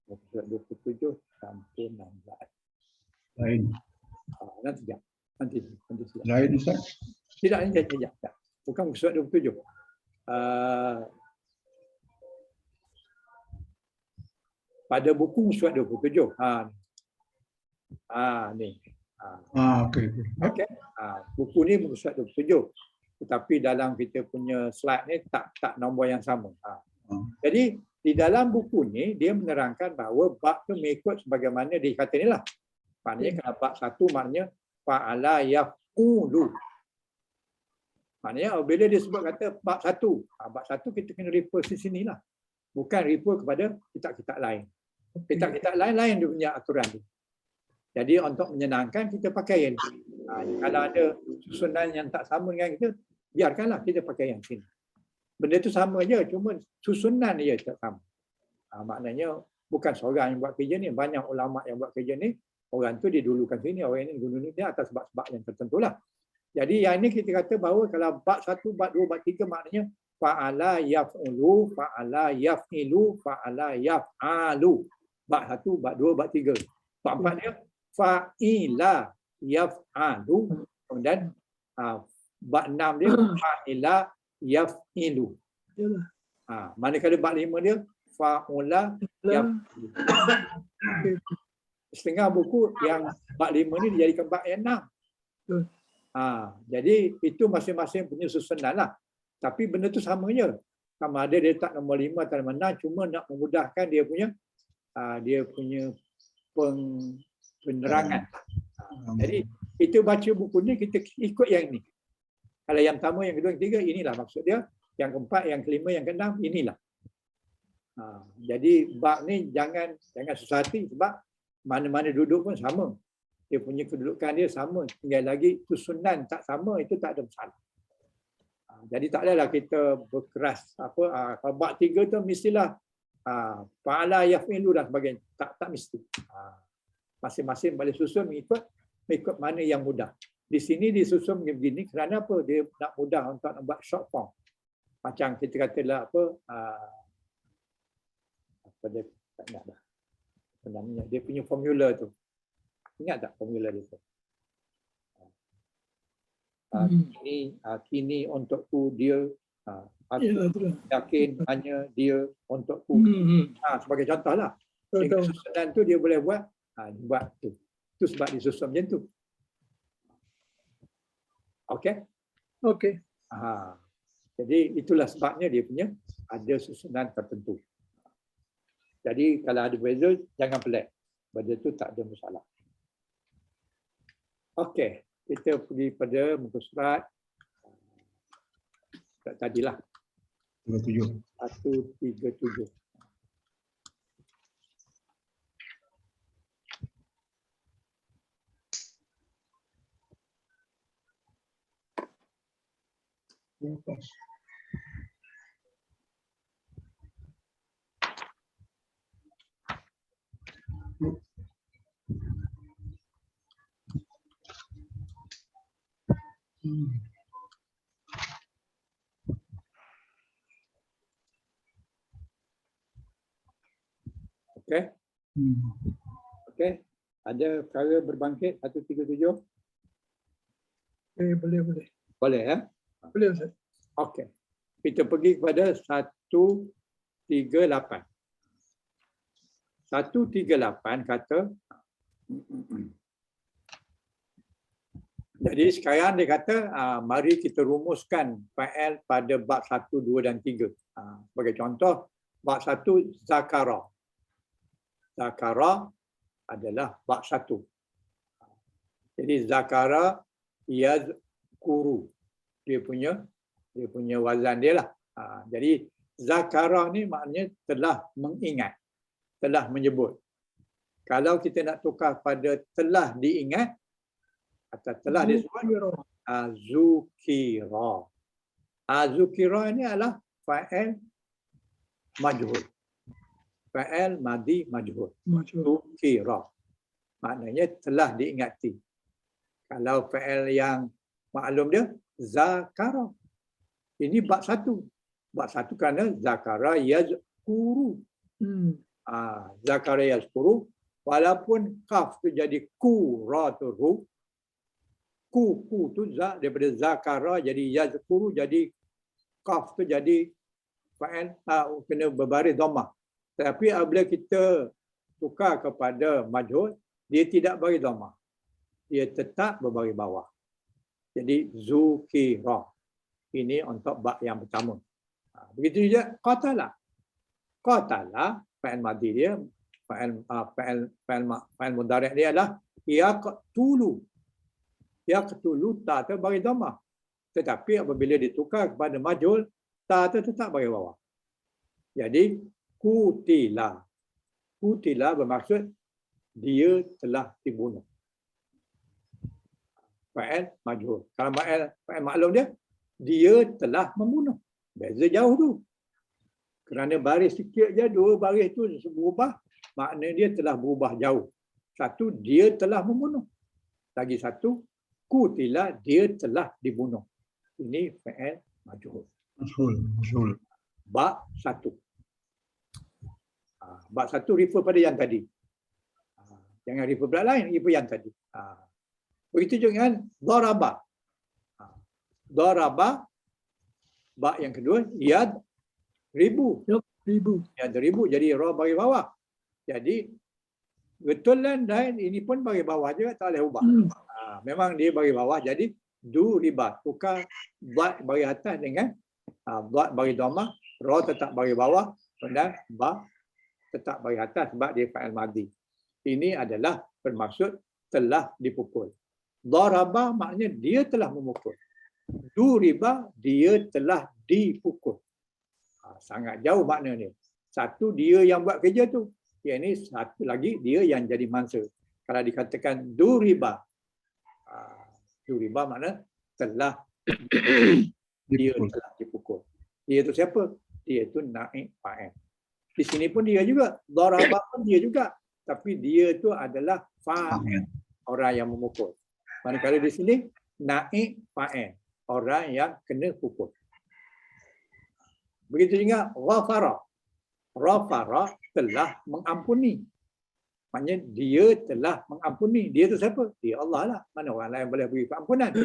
Muka surat 27 sampai 16. Lain. Nanti sekejap. Nanti sekejap. Lain Ustaz. Tidak, sekejap. Bukan surat 27. Pada buku surat 27. Ni. Okey. Okey. Buku ni buku surat 27. Tetapi dalam kita punya slide ni tak nombor yang sama. Jadi di dalam buku ni dia menerangkan bahawa bab tu mengikut sebagaimana dia kata ni lah. Maknanya kalau bab 1 maknanya fa'ala yaf'ulu. Maknanya bila dia sebut kata bab 1, bab 1 kita kena refer di sini lah. Bukan refer kepada kitab-kitab lain. Kitab-kitab lain dia punya aturan tu. Jadi untuk menyenangkan kita pakai yang ni. Kalau ada susunan yang tak sama dengan kita, biarkanlah kita pakai yang sini. Benda tu sama je, cuma susunan dia tak sama. Maknanya bukan seorang yang buat kerja ni, banyak ulama yang buat kerja ni, orang tu dia dulukan sini, orang ini dulu ni, dia atas sebab-sebab yang tertentu lah. Jadi yang ini kita kata bahawa kalau bab 1, bab 2, bab 3 maknanya fa'ala yaf'ulu, fa'ala yaf'ilu, fa'ala yaf'alu. Bab 1, bab 2, bab 3. Bab 4 dia fa'ila yaf'alu. Kemudian bab 6 dia fa'ila yaf'ilu. Manakala bab 5 dia fa'ula yaf'ilu. Setengah buku yang bab 5 ni dijadikan bab yang 6. Jadi itu masing-masing punya susunan lah. Tapi benda tu sama je. Sama ada dia tak nombor 5 atau nombor 6, cuma nak memudahkan dia punya penerangan. Jadi kita baca buku ni, kita ikut yang ni. Kalau yang pertama, yang kedua, yang ketiga, inilah maksud dia. Yang keempat, yang kelima, yang keenam, inilah. Jadi bab ni jangan susah hati sebab mana-mana duduk pun sama. Dia punya kedudukan dia sama. Tinggal lagi susunan tak sama, itu tak ada masalah. Jadi tak adalah kita berkeras. Kalau bab 3 tu mestilah fa'ala yaf'ilu dan sebagainya. Tak mesti. Masing-masing boleh susun mengikut mana yang mudah. Di sini disusun begini kerana apa? Dia nak mudah untuk nak buat short form. Macam kita katalah dia tak ingat dah. Sebenarnya dia punya formula tu. Ingat tak formula dia tu? Kini untukku dia, aku yakin hanya dia untukku. Sebagai contoh lah. Dengan susunan tu dia boleh buat tu. Itu sebab disusun macam tu. Okey? Okey. Jadi itulah sebabnya dia punya ada susunan tertentu. Jadi kalau ada beza, jangan pelik. Benda tu tak ada masalah. Okey, kita pergi pada muka surat tadilah. 37. 137. Lepas. Okey. Okey. Ada perkara berbangkit 137? Boleh. Boleh ya? Boleh Ustaz. Okey. Kita pergi kepada 138. 138 kata jadi sekarang dia kata mari kita rumuskan fa'il pada bab 1, 2 dan 3. Sebagai contoh, bab 1 zakara. Zakara adalah bab 1. Jadi zakara yazkuru. Dia punya wazan dia lah. Jadi zakara ni maknanya telah mengingat, telah menyebut. Kalau kita nak tukar pada telah diingat atau telah disebut, zukira. Zukira ini adalah fa'il majhul. Fa'il madhi majhul. Zukira. Maknanya telah diingati. Kalau fa'il yang maklum dia, zakara. Ini bab 1. Bab 1 kerana zakara yazkuru. Zakara yazkuru. Walaupun kaf tu jadi ku, ra tu ru. Ku tu za, daripada zakara jadi yazkuru, jadi kaf tu jadi fa'il kena berbaris dhammah. Tapi apabila kita tukar kepada majhul, dia tidak bagi dhammah. Dia tetap berbaris bawah. Jadi zukira. Ini untuk bab yang pertama. Begitu juga qatala. Qatala fa'il madhi dia, fa'il mudhari' dia adalah yaqtulu. Yaqtulu ta tu bagi dhammah. Tetapi apabila ditukar kepada majhul, ta tu tetap bagi bawah. Jadi kutila. Kutila bermaksud dia telah dibunuh. Fa'il majhul. Kalau fa'il maklum dia telah membunuh. Beza jauh tu. Kerana baris sikit je, 2 baris tu berubah, makna dia telah berubah jauh. Satu, dia telah membunuh. Lagi satu, kutila, dia telah dibunuh. Ini fa'il majhul. Majhul. Bab 1. Bab 1 refer pada yang tadi. Jangan refer pada lain, refer yang tadi. Begitu juga dengan daraba. Daraba, bab yang kedua, yad ribu. Yad ribu, jadi ra bagi bawah. Jadi betulan dan ini pun bagi bawah juga, tak boleh ubah. Memang dia bagi bawah, jadi du riba. Tukar bab bagi atas dengan bab bagi dhammah, ra tetap bagi bawah, dan ba tetap bagi atas sebab dia fa'il madhi. Ini adalah bermaksud telah dipukul. Daraba maknanya dia telah memukul. Duriba, dia telah dipukul. Sangat jauh makna ni. Satu, dia yang buat kerja tu. Yang ini satu lagi, dia yang jadi mangsa. Kalau dikatakan duriba, duriba makna telah dia telah dipukul. Dia tu siapa? Dia tu naib fa'il. Di sini pun dia juga. Daraba pun dia juga. Tapi dia tu adalah fa'il. Orang yang memukul. Manakala di sini, naib fa'il. Orang yang kena pukul. Begitu juga ghafara. Ghafara telah mengampuni. Maknanya dia telah mengampuni. Dia tu siapa? Dia Allah lah. Mana orang lain boleh beri pengampunan?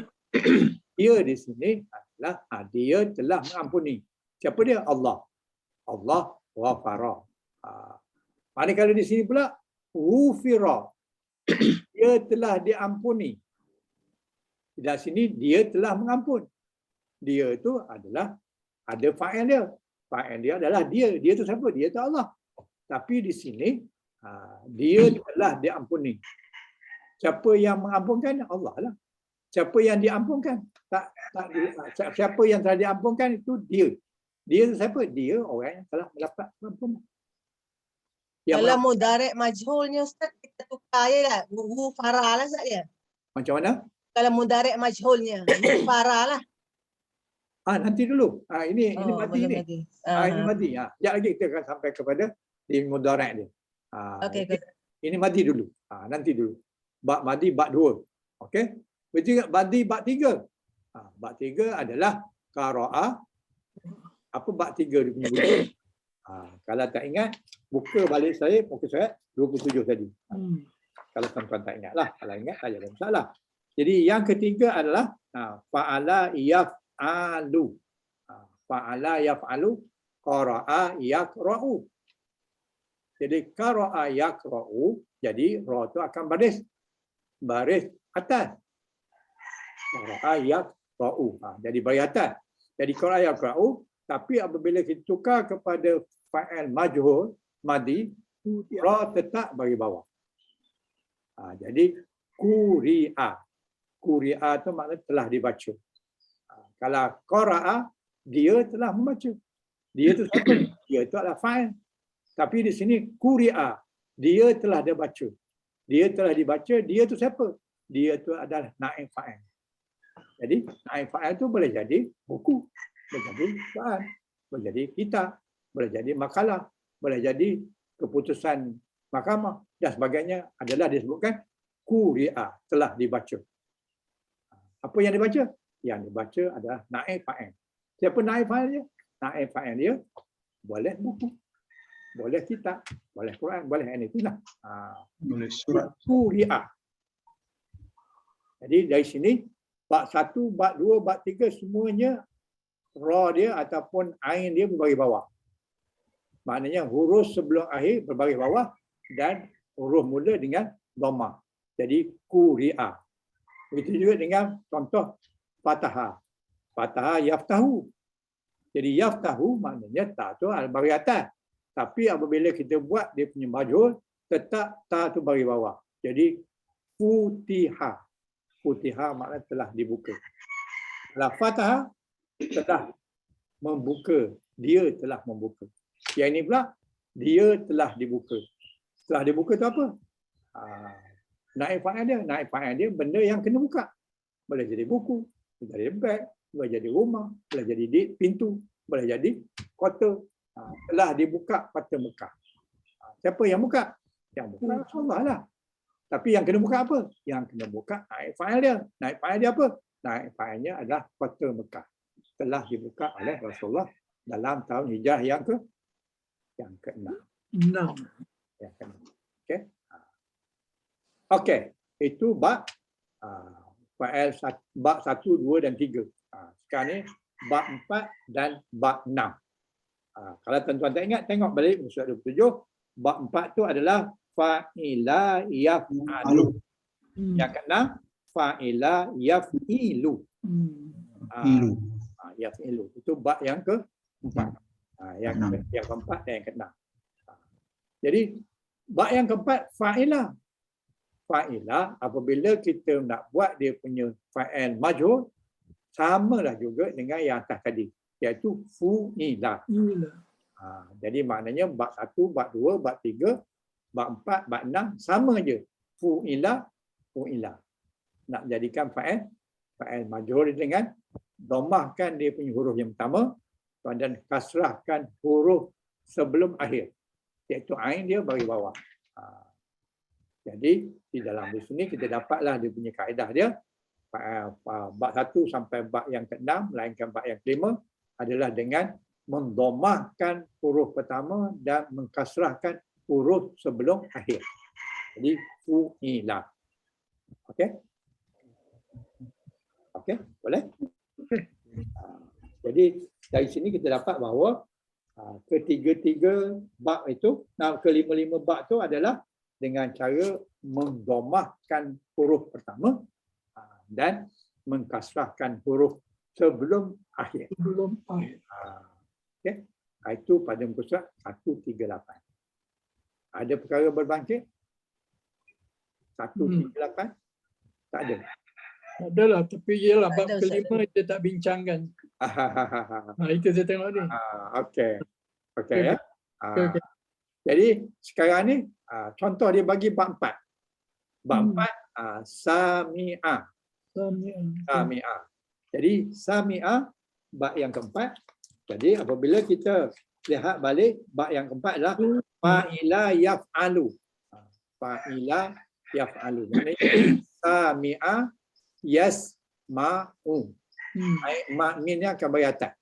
Dia di sini adalah dia telah mengampuni. Siapa dia? Allah. Allah ghafara. Manakala di sini pula ghufira. Dia telah diampuni. Di sini dia telah mengampun. Dia itu adalah ada fa'il dia. Fa'il dia adalah dia. Dia itu siapa? Dia itu Allah. Tapi di sini dia telah diampuni. Siapa yang mengampunkan? Allah lah. Siapa yang diampunkan? Siapa yang telah diampunkan itu dia. Dia siapa? Dia orang yang telah mendapat pengampun. Yang Kalau mudarik majhulnya Ustaz, kita tukar je lah. Wu farah lah Ustaz ya. macam mana? Kalau mudarik majhulnya, wu farah lah. Nanti dulu. Ini mati belum ni. lagi. Ini mati. Sekejap lagi kita akan sampai kepada di mudarat dia. Okey, Ini mati dulu. Nanti dulu. Bab madi, bab 2. Okey. Berarti madi bab 3. Bab 3 adalah qara'a. Apa bab 3 dia punya bunyi? Kalau tak ingat, buka balik saya, muka surat 27 tadi. Kalau tuan-tuan tak ingat lah. Kalau ingat, tak ada masalah. Jadi yang ketiga adalah fa'ala yaf'alu. Fa'ala yaf'alu, qara'a yaqra'u. Jadi qara'a yaqra'u, jadi ra tu akan baris atas. Qara'a yaqra'u. Jadi baris atas. Jadi qara'a yaqra'u, tapi apabila kita tukar kepada fa'il majhul madi, ra tetap bagi bawah. Jadi quri'a. Quri'a tu maknanya telah dibaca. Kalau qara'a, dia telah membaca. Dia tu siapa? Dia tu adalah fa'il. Tapi di sini quri'a, dia telah dibaca. Dia telah dibaca, dia tu siapa? Dia tu adalah naib fa'il. Jadi naib fa'il tu boleh jadi buku, boleh jadi Quran, boleh jadi kitab, boleh jadi makalah, boleh jadi keputusan mahkamah dan sebagainya adalah disebutkan quri'a, telah dibaca. Apa yang dibaca? Yang dibaca adalah naib fa'il. Siapa naib fa'il dia? Naib fa'il dia boleh buku, boleh kitab, boleh Quran, boleh anything lah. Boleh surat. Quri'a. Jadi dari sini bab 1, bab 2, bab 3 semuanya ra dia ataupun ain dia berbaris bawah. Maknanya huruf sebelum akhir berbaris bawah dan huruf mula dengan dhammah. Jadi quri'a. Begitu juga dengan contoh fathah. Fathah yaftahu. Jadi yaftahu maknanya ta tu baris atas. Tapi apabila kita buat dia punya majhul, tetap ta tu baris bawah. Jadi futiha. Futiha maknanya telah dibuka. Kalau fathah telah membuka, dia telah membuka. Yang ini pula dia telah dibuka. Telah dibuka tu apa? Naib fa'il dia. Naib fa'il dia benda yang kena buka. Boleh jadi buku, boleh jadi beg, boleh jadi rumah, boleh jadi pintu, boleh jadi kota. Telah dibuka kota Mekah. Siapa yang buka? Yang buka Rasulullah lah. Tapi yang kena buka apa? Yang kena buka naib fa'il dia. Naib fa'il dia apa? Naib fa'ilnya adalah kota Mekah. Telah dibuka oleh Rasulullah dalam tahun Hijrah yang ke-6. Yang ke-6. Okey. Okey, itu bab fa'il bab 1, 2 dan 3. Sekarang ni bab 4 dan bab 6. Kalau tuan-tuan tak ingat, tengok balik surat 27. Bab 4 tu adalah fa'ila yaf'alu. Yang ke-6 fa'ila yaf'ilu. Yaf'ilu. Itu bab yang ke-4. Yang ke-4 dan yang ke-6. Jadi bab yang ke-4 fa'ilah. Fa'ilah apabila kita nak buat dia punya fa'il majhul, samalah juga dengan yang atas tadi, iaitu fu'ilah. Jadi maknanya bab 1, bab 2, bab 3, bab 4, bab 6 sama je. Fu'ilah, fu'ilah. Nak jadikan fa'il majhul dengan dhammahkan dia punya huruf yang pertama dan kasrahkan huruf sebelum akhir, iaitu ain dia bagi bawah. Jadi di dalam di sini kita dapatlah dia punya kaedah dia. Bab 1 sampai bab yang ke-6 melainkan bab yang ke-5 adalah dengan mendhammahkan huruf pertama dan mengkasrahkan huruf sebelum akhir. Jadi fu'ilah. Okey? Okey, boleh? Jadi dari sini kita dapat bahawa ketiga-tiga bab itu, kelima-lima bab itu adalah dengan cara mendhammahkan huruf pertama dan mengkasrahkan huruf sebelum akhir. Okey. Itu pada muka surat 138. Ada perkara berbangkit? 138? Tak ada. Adalah, tapi ialah Tak bab ada, Ustaz. kelima dia tak bincangkan. Itu saya tengok ni. Okey. Okey Okey, ya. okey. Jadi sekarang ni contoh dia bagi bab 4. Bab 4 sami'ah. Sami'ah. Jadi sami'ah bab yang keempat. Jadi apabila kita lihat balik bab yang keempat adalah fa'ila yaf'alu. Fa'ila yaf'alu. Maknanya sami'ah yasma'u. Min ni akan bagi atas.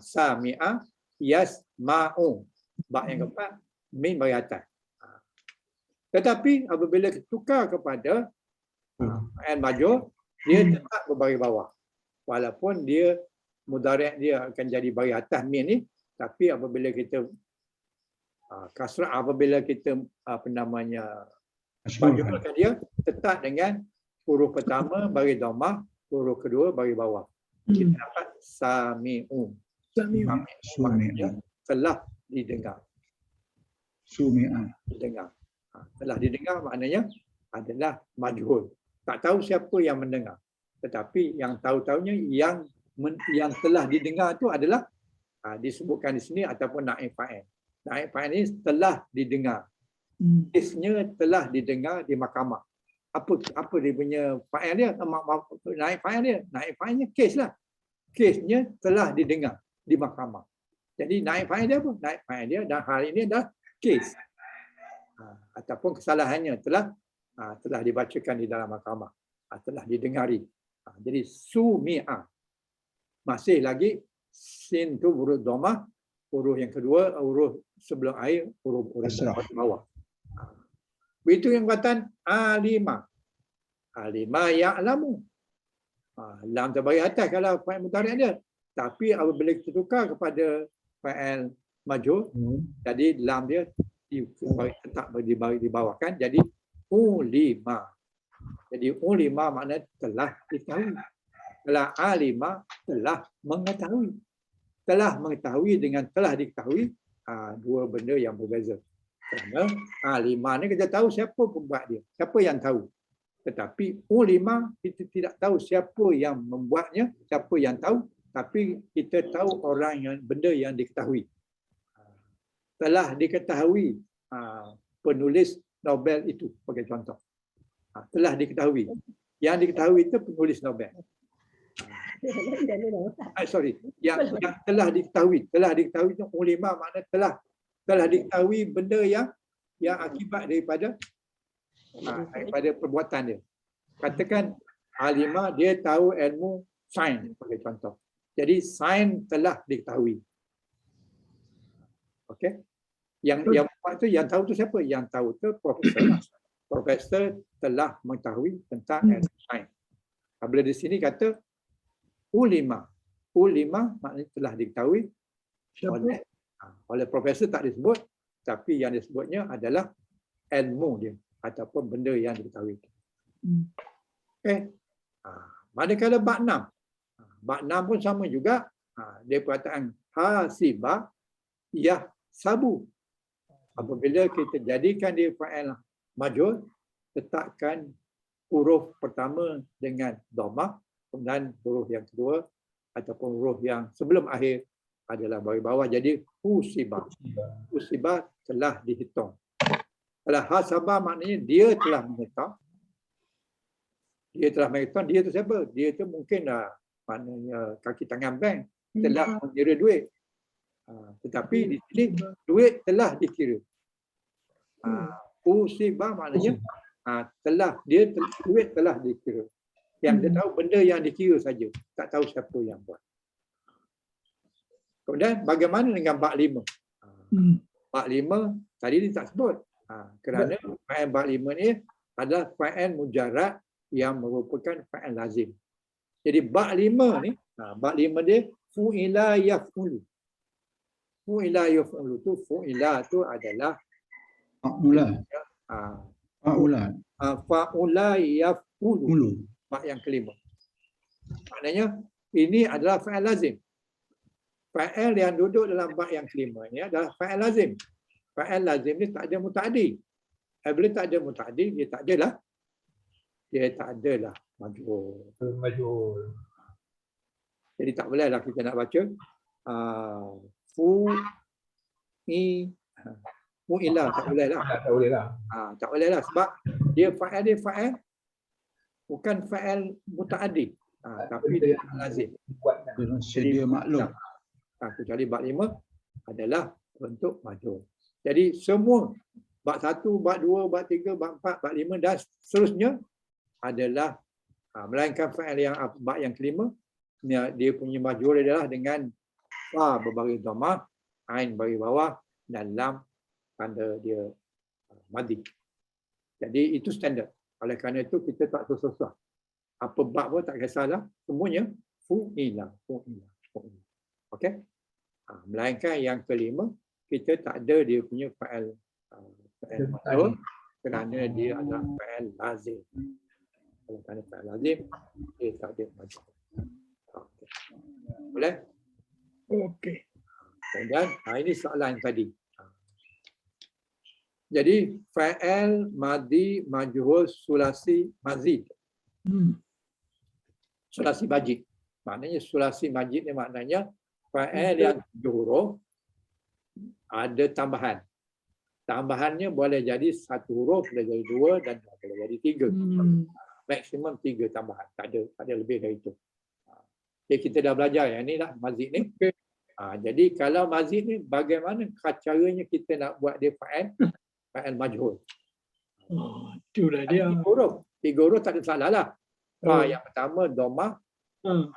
Sami'ah yasma'u. Bab yang keempat min bagi atas. Tetapi apabila tukar kepada fa'il majhul, dia tetap berbaris bawah. Walaupun dia mudhari' dia akan jadi baris atas min ni, tapi apabila kita kasrah, apabila kita majhulkan dia tetap dengan huruf pertama baris dhammah, huruf kedua baris bawah. Kita dapat sami'u. Maknanya telah didengar. Didengar. Telah didengar maknanya adalah majhul. Tak tahu siapa yang mendengar. Tetapi yang tahu-tahunya yang telah didengar itu adalah disebutkan di sini ataupun naib fa'il. Naib fa'il ini telah didengar. Kesnya telah didengar di mahkamah. Apa dia punya fa'il dia? Naib fa'il dia. Naib fa'ilnya kes lah. Kesnya telah didengar di mahkamah. Jadi naib fa'il dia apa? Naib fa'il dia dan hari ini adalah kes. Ataupun kesalahannya telah dibacakan di dalam mahkamah, telah didengari. Jadi sumi'ah. Masih lagi sin tu huruf dhammah, huruf yang kedua huruf sebelum air huruf bawah. Begitu yang perkataan alima. Alima ya'lamu. Lam terbagi atas kalau fa'il mudhari' dia. Tapi apabila kita tukar kepada fa'il majhul, jadi lam dia tetap dibawahkan jadi ulima. Jadi ulima maknanya telah diketahui. Kalau alima telah mengetahui. Telah mengetahui dengan telah diketahui dua benda yang berbeza. Kerana alima ni kita tahu siapa pembuat dia, siapa yang tahu. Tetapi ulima kita tidak tahu siapa yang membuatnya, siapa yang tahu, tapi kita tahu orang yang benda yang diketahui. Telah diketahui penulis Nobel itu sebagai contoh. Telah diketahui. Yang diketahui itu penulis Nobel. Yang telah diketahui. Telah diketahui itu ulama makna telah diketahui benda yang akibat daripada perbuatan dia. Katakan alima dia tahu ilmu sains sebagai contoh. Jadi sains telah diketahui. Okey? Yang buat tu, yang tahu tu siapa? Yang tahu tu profesor. Profesor telah mengetahui tentang ilmu sains. Bila di sini kata ulima. Ulima maknanya telah diketahui oleh profesor tak disebut, tapi yang disebutnya adalah ilmu dia ataupun benda yang diketahui. Okey. Manakala bab 6. Bab 6 pun sama juga. Dia perkataan hasiba yahsabu. Apabila kita jadikan dia fa'il majhul, letakkan huruf pertama dengan dhammah, kemudian huruf yang kedua ataupun huruf yang sebelum akhir adalah baris bawah. Jadi husiba. Husiba telah dihitung. Kalau hasaba maknanya dia telah menghitung. Dia telah menghitung, dia tu siapa? Dia tu mungkin maknanya kaki tangan bank telah mengira duit. Tetapi di sini duit telah dikira. Usibah maknanya duit telah dikira. Yang dia tahu benda yang dikira saja, tak tahu siapa yang buat. Kemudian bagaimana dengan bab 5? Bab 5 tadi dia tak sebut. Kerana fa'il bab 5 ni adalah fa'il mujarrad yang merupakan fa'il lazim. Jadi bab 5 ni, bab 5 dia fu'ila yaf'ulu. Fu'ila yaf'ulu tu, fu'ila tu adalah fa'ula yaf'ulu. Bab yang kelima. Maknanya ini adalah fa'il lazim. Fa'il yang duduk dalam bab yang kelima ni adalah fa'il lazim. Fa'il lazim ni tak ada muta'addi. Bila tak ada muta'addi, dia tak adalah majhul. Majhul. Jadi tak bolehlah kita nak baca fu i fu'ila, tak boleh lah. Tak boleh lah. Tak boleh lah sebab dia fa'il bukan fa'il muta'addi, tapi dia lazim. Sedia maklum. Kecuali bab 5 adalah bentuk majhul. Jadi semua bab 1, bab 2, bab 3, bab 4, bab 5 dan seterusnya adalah melainkan fa'il yang bab yang kelima, dia punya majhul adalah dengan fa berbaris dhammah, ain baris bawah dan lam tanda dia madi. Jadi itu standard. Oleh kerana itu kita tak susah-susah. Apa bab pun tak kisahlah, semuanya fu'ila. Okey? Melainkan yang kelima, kita tak ada dia punya fa'il majhul kerana dia adalah fa'il lazim. Kalau kerana fa'il lazim, dia tak ada majhul. Boleh? Okey. Kemudian, ini soalan tadi. Jadi, fa'il, madi, majhul, sulasi, mazid. Sulasi majid. Maknanya sulasi majid ni maknanya fa'il yang 7 huruf ada tambahan. Tambahannya boleh jadi 1 huruf, boleh jadi 2 dan boleh jadi 3. Maksimum 3 tambahan. Tak ada lebih dari itu. Jadi kita dah belajar yang ni lah mazid ni. Jadi kalau mazid ni bagaimana caranya kita nak buat dia fa'il majhul. Itulah dia. 3 huruf tak ada salah lah. Yang pertama dhammah,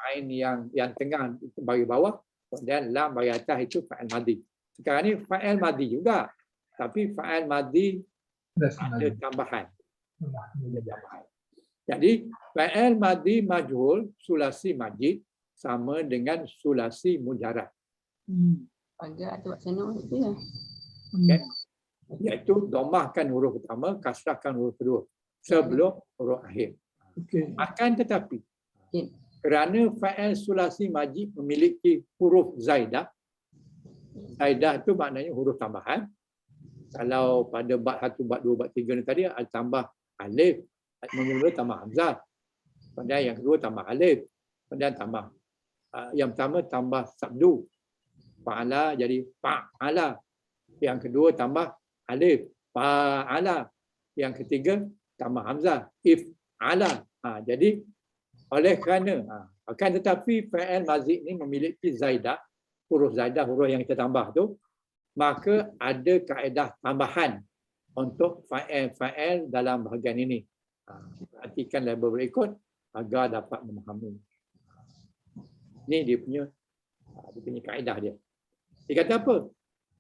ain yang tengah itu bagi bawah, dan lam bagi atas itu fa'il madi. Sekarang ni fa'il madi juga. Tapi fa'il madi ada tambahan. Jadi fa'il madi majhul sulasi majid sama dengan sulasi mujarrad. Agak tu sana itu ya. Okay. Iaitu dhammahkan huruf pertama, kasrahkan huruf kedua sebelum huruf akhir. Okey. Akan tetapi kerana fa'il sulasi majid memiliki huruf zaidah. Zaidah itu maknanya huruf tambahan. Kalau pada bab 1, bab 2, bab 3 ni tadi ada tambah alif, mula-mula tambah hamzah. Kemudian yang kedua tambah alif. Kemudian tambah yang pertama tambah sabdu. Fa'ala jadi fa'ala. Yang kedua tambah alif, fa'ala. Yang ketiga tambah hamzah, if'ala. Jadi oleh kerana akan tetapi fa'il mazid ni memiliki zaidah, huruf zaidah, huruf yang kita tambah tu, maka ada kaedah tambahan untuk fa'il dalam bahagian ini. Perhatikan label berikut agar dapat memahami. Ini dia punya kaedah dia. Dia kata apa?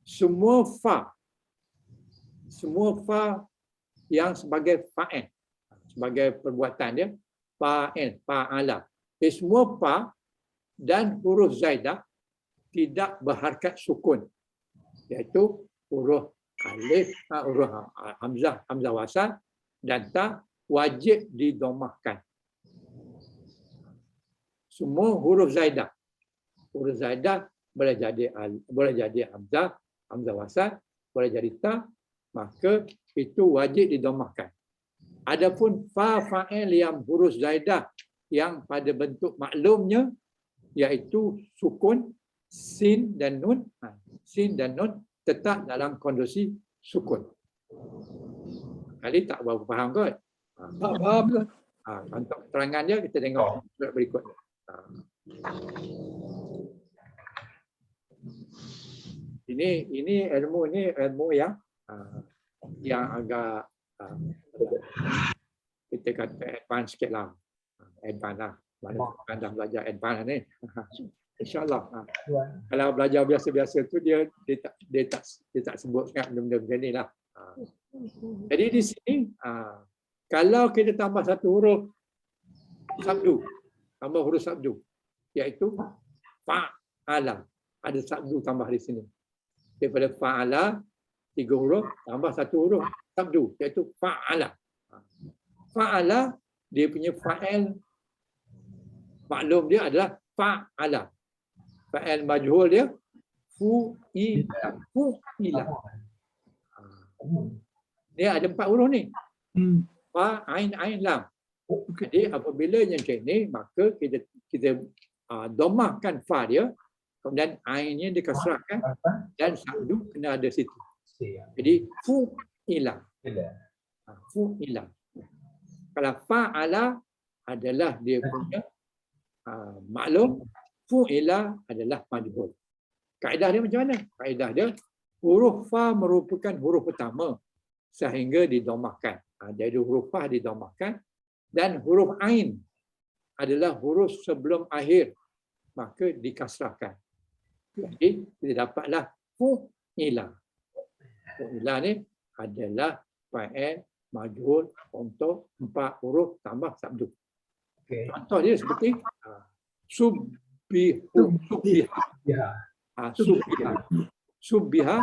Semua fa yang sebagai fa'il, sebagai perbuatan dia, fa'il, fa'ala. Semua fa dan huruf zaidah tidak berharakat sukun, iaitu huruf alif, huruf hamzah, hamzah wasal dan ta wajib didomahkan. Semua huruf zaidah. Huruf zaidah boleh jadi hamzah, hamzah wasal, boleh jadi ta, maka itu wajib didomahkan. Adapun fa'il yang huruf zaidah yang pada bentuk maklumnya iaitu sukun, sin dan nun. Sin dan nun tetap dalam kondisi sukun. Kali tak berapa faham kot? Tak faham lah. Untuk keterangan dia kita tengok surat berikut. Ini ilmu yang agak kita kata advance sikit lah. Advance lah. Mana dah belajar advance ni. InsyaAllah. Kalau belajar biasa-biasa tu dia tak sebut sangat benda-benda macam ni lah. Jadi di sini kalau kita tambah satu huruf sabdu, tambah huruf sabdu, iaitu fa'ala. Ada sabdu tambah di sini. Daripada fa'ala 3 huruf tambah satu huruf sabdu, iaitu fa'ala. Fa'ala dia punya fa'il maklum dia adalah fa'ala. Fa'il majhul dia fu'ila. Dia ada 4 huruf ni. Fa, ain, lam. Jadi apabila yang macam ni, maka kita domahkan fa dia, kemudian ainnya dikasrahkan dan sabdu kena ada situ. Jadi fu'ila. Fu'ila. Kalau fa'ala adalah dia punya maklum, fu'ila adalah majhul. Kaedah dia macam mana? Kaedah dia huruf fa merupakan huruf pertama sehingga didomahkan. Jadi huruf fa didomahkan dan huruf ain adalah huruf sebelum akhir, maka dikasrahkan. Jadi kita dapatlah fu'ila. Fu'ila ni adalah fa'il majhul untuk 4 huruf tambah sabdu. Contoh dia seperti subbihu. Subbiha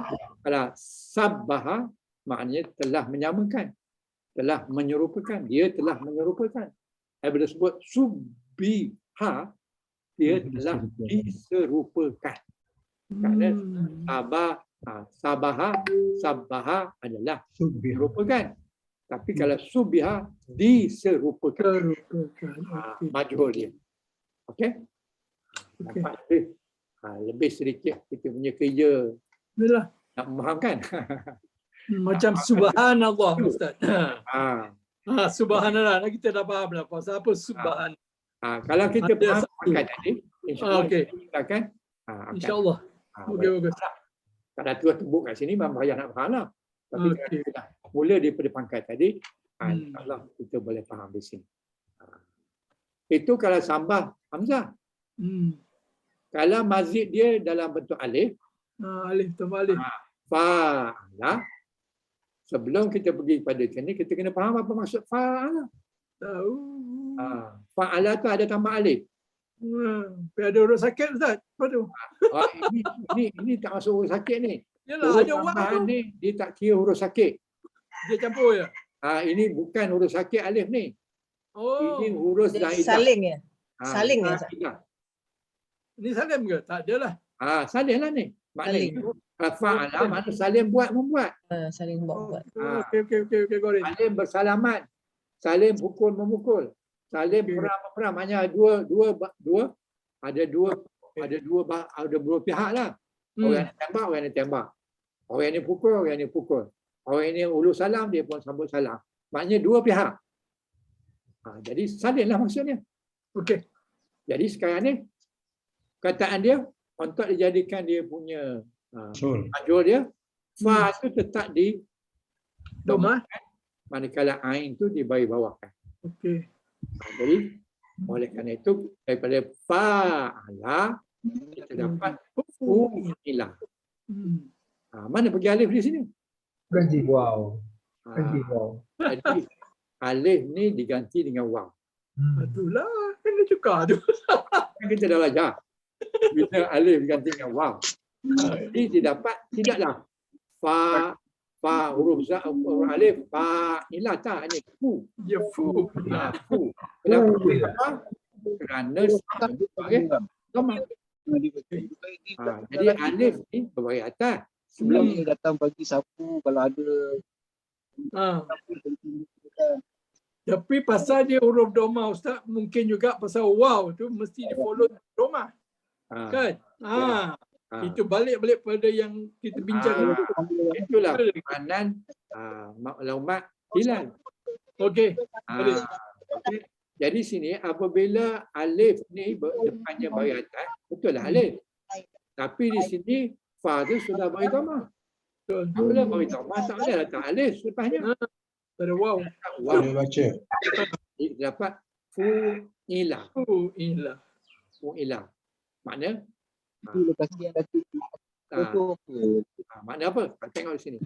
kalau sabbaha maknanya telah menyamakan, telah menyerupakan, dia telah menyerupakan. Bila sebut subbiha, dia telah diserupakan. Kerana sabbaha adalah diserupakan. Tapi kalau subbiha diserupakan, majhul dia. Okey? Nampak lebih sedikit kita punya kerja nak memahamkan. Macam subhanallah Ustaz. Subhanallah, kita dah faham lah pasal apa subhan. Kalau kita faham pangkat tadi, insya-Allah kita akan insya-Allah. Okey bagus. Kalau tu tebuk kat sini memang payah nak faham lah. Tapi kalau kita dah mula daripada pangkat tadi, insya-Allah kita boleh faham di sini. Itu kalau sambah hamzah. Kalau mazid dia dalam bentuk alif, alif tambah alif. Fa'ala. Sebelum kita pergi pada sini, kita kena faham apa maksud fa'ala. Tahu. Fa'ala tu ada tambah alif. Tapi ada huruf sakit Ustaz. Apa tu? Ini tak masuk huruf sakit ni. Yalah, Huruf ada waw tambahan tu. ni dia tak kira huruf sakit. Dia campur je. Ini bukan huruf sakit alif ni. Ini huruf zaidah. Saling ya? Saling ya? Zaidah. Ni salim ke? Tak adalah. Saling lah ni. Maknanya fa'ala makna saling membuat. Saling buat. Okey, Gorin. Saling bersalaman. Saling pukul memukul. Saling perang. Maknanya ada dua pihak lah. Orang yang tembak, orang yang tembak. Orang yang pukul, orang yang pukul. Orang ini ulul salam, dia pun sambut salam. Maknanya dua pihak. Jadi salinglah maksudnya. Okey. Jadi sekarang ni kataan dia untuk dijadikan dia punya majhul dia, fa tu tetap di domah, manakala ain tu di bawahkan. Okey. Jadi oleh kerana itu daripada fa'ala kita dapat fu'ila. Mana pergi alif di sini? Ganti wow. Jadi alif ni diganti dengan waw. Itulah kan dia cakap tu. Kita dah belajar. Bila alif diganti dengan waw. Jadi didapat tidaklah fa huruf alif fa'ilah tak ni fu. Ya fu. Fu. Kenapa? Kerana jadi alif ni berbaris atas. Sebelum dia datang bagi sapu kalau ada. Tapi pasal dia huruf domah Ustaz, mungkin juga pasal waw tu mesti di follow domah. Kan? Itu balik pada yang kita bincang. Itulah peranan maklumat hilal. Okey. Jadi sini apabila alif ni depannya baris atas, betul lah alif. Tapi di sini fa tu sudah baris domah. Betul. Apabila baris domah tak boleh letak alif selepasnya. Ada waw. Boleh baca. Jadi dapat fu'ila. Fu'ila. Makna makna apa? Tengok di sini.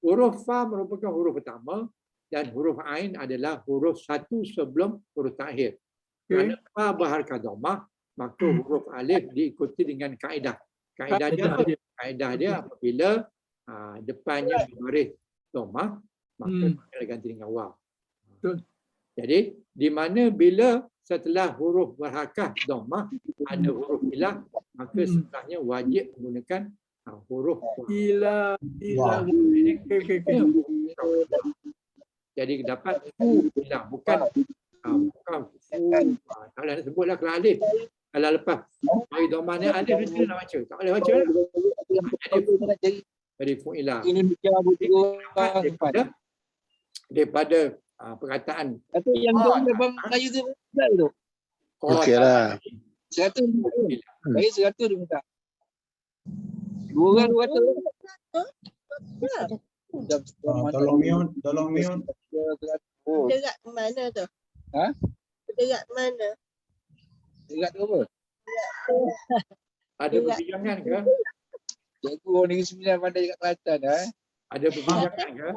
Huruf fa merupakan huruf pertama dan huruf ain adalah huruf satu sebelum huruf terakhir. Kerana fa berharakat domah, maka huruf alif diikuti dengan kaedah. Kaedah dia apa? Kaedah dia apabila depannya berbaris domah, maka kita ganti dengan waw. Jadi di mana bila setelah huruf berharakat domah ada huruf ilah, maka setelahnya wajib menggunakan huruf Ilah. Jadi dapat fu ilah, bukan Tak boleh nak sebutlah kalau alif. Kalau lepas mari domah ni alif mesti nak baca. Tak boleh baca lah. Jadi fu'ila. Indonesia Daripada perkataan Atau yang tu dalam Melayu tu betul tu. Okeylah. 100. Saya 100 dia minta. Dua orang 200. Tolong mute. Oh, Dekat mana tu? Ha? Dekat mana? dekat tu apa? ada perbincangan ke? Cikgu orang Negeri Sembilan pandai dekat Kelantan Ada perbincangan ke?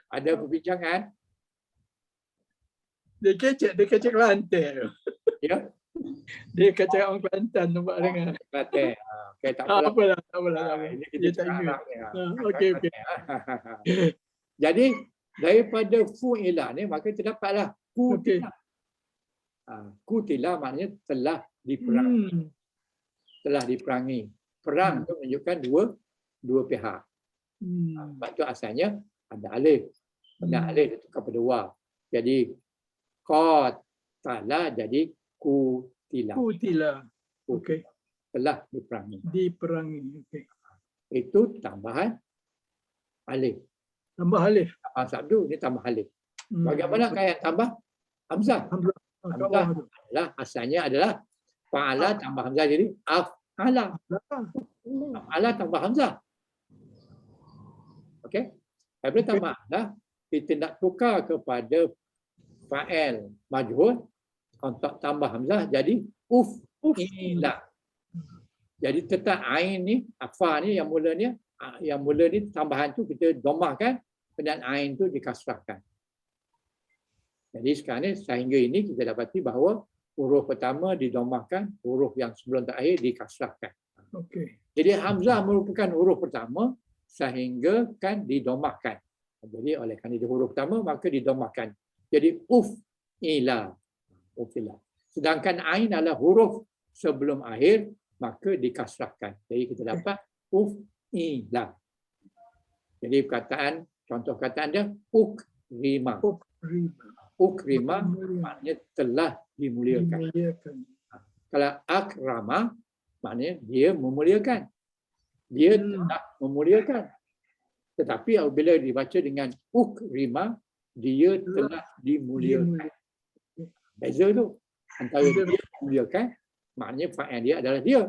Ada perbincangan? Dia kecek Kelantan. Ya? Dia kecek orang Kelantan nampak dengar. Kelantan. Okey, tak apalah. Tak apalah. Ini Dia kita tak ingat. okey. Okey. Jadi daripada fu'ila ni maka terdapatlah Okey. kutila. Kutila maknanya telah diperangi. Telah diperangi. Perang tu menunjukkan dua pihak. Sebab tu asalnya ada alif. Benda alif dia tukar pada waw. Jadi qatala jadi kutila. Kutila. Okey. Telah diperangi. Diperangi. Okey. Itu tambahan alif. Tambah alif. Tambah sabdu ni tambah alif. Bagaimana kayak tambah hamzah? Hamzah adalah asalnya adalah fa'ala tambah hamzah jadi af'ala. Af'ala tambah hamzah. Okey. Apabila tambah hamzah kita nak tukar kepada fa'il majhul untuk tambah hamzah jadi uf'ila. Jadi tetap ain ni afa ni yang mula ni tambahan tu kita domahkan dan ain tu dikasrahkan. Jadi sekarang ni sehingga ini kita dapati bahawa huruf pertama didomahkan, huruf yang sebelum terakhir dikasrahkan. Okey. Jadi hamzah merupakan huruf pertama sehingga kan didomahkan. Jadi oleh kerana dia huruf pertama maka didomahkan. Jadi uf'ila. Sedangkan ain adalah huruf sebelum akhir maka dikasrahkan. Jadi kita dapat uf'ila. Jadi contoh kataan dia ukrima. Ukrima maknanya telah dimuliakan. Kalau akrama maknanya dia memuliakan. Dia telah memuliakan. Tetapi apabila dibaca dengan ukrima dia telah dimuliakan. Beza tu. Antara dia memuliakan maknanya fa'il dia adalah dia.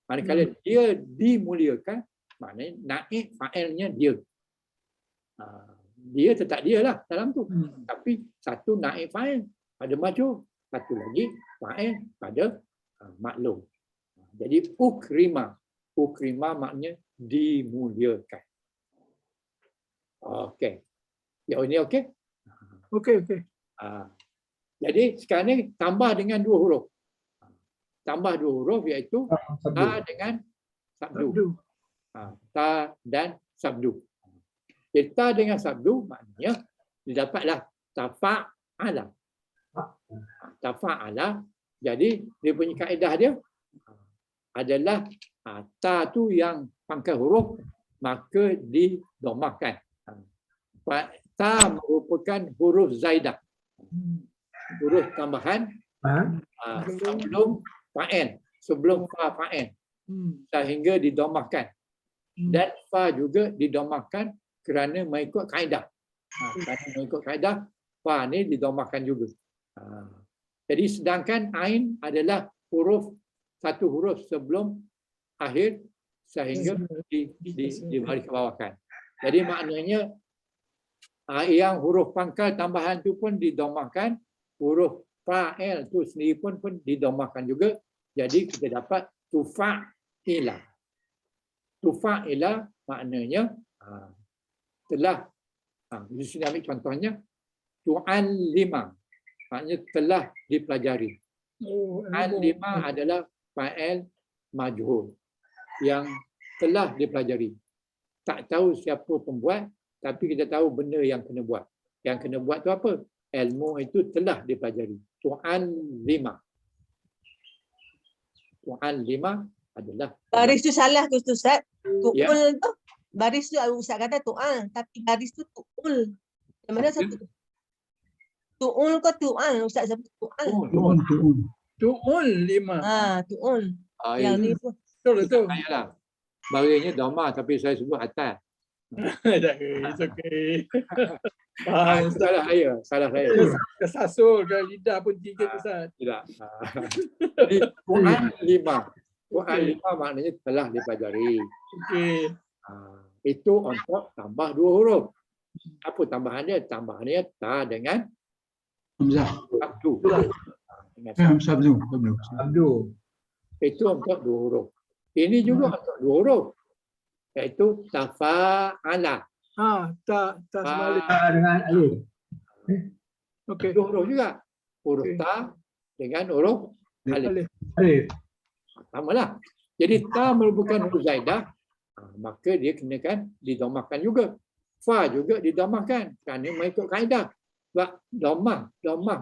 Manakala dia dimuliakan maknanya naik fa'ilnya dia. Dia tetap dia lah dalam tu. Tapi satu naik fa'il pada majhul, satu lagi fa'il pada maklum. Jadi ukrima. Ukrima maknanya dimuliakan. Okey. Ya ini okey? Okey. Jadi sekarang ni tambah dengan dua huruf. Tambah dua huruf iaitu ta dengan sabdu. Ta dan sabdu. Ta dengan sabdu maknanya didapatlah tafa'ala. Tafa'ala. Jadi dia punya kaedah dia adalah ta tu yang pangkal huruf maka didomahkan. Ta merupakan huruf zaidah. Huruf tambahan sebelum fa'il, sebelum fa'il sehingga didomahkan. Dan fa juga didomahkan kerana mengikut kaedah. Kerana mengikut kaedah fa ni didomahkan juga. Jadi sedangkan ain adalah satu huruf sebelum akhir sehingga dibarisbawahkan. Jadi maknanya yang huruf pangkal tambahan tu pun didomahkan, huruf fa'il tu sendiri pun didomahkan juga. Jadi kita dapat tufa'ila. Tufa'ila maknanya telah, di sini ambil contohnya, tu'allima maknanya telah dipelajari. Tu'allima adalah fa'il majhul yang telah dipelajari. Tak tahu siapa pembuat, tapi kita tahu benda yang kena buat. Yang kena buat tu apa? Ilmu itu telah dipelajari. Tu'allima. Tu'allima adalah Baris tu salah tu Ustaz. Tu'ul Ya. tu. Baris tu Ustaz kata tu'al. Tapi baris tu tu'ul. Yang mana satu? Tu'ul ke tu'al? Ustaz siapa tu'al? Tu'un. Tu'un 5. Tu'ul. Ah, Yang ni pun. Betul betul. Ayalah. Baringnya domah tapi saya sebut atas. Dah, it's okay. Faham Ustaz. Salah saya. Kesasul ke lidah pun 3 Ustaz. Tidak. Jadi Quran 5. Quran 5 maknanya telah dipelajari. Okey. Itu untuk tambah 2 huruf. Apa tambahannya? Tambahannya ta dengan Hamzah. sabdu. Dengan Sabdu. sabdu. Itu untuk 2 huruf. Ini juga untuk 2 huruf. Iaitu tafa'ala. Tak semali. Dengan alif. Okey. 2 huruf juga. Huruf Okey. ta dengan huruf alif. Alif. Samalah. Jadi ta merupakan huruf zaidah, maka dia kenakan didomahkan juga. Fa juga didomahkan kerana mengikut kaedah. Sebab domah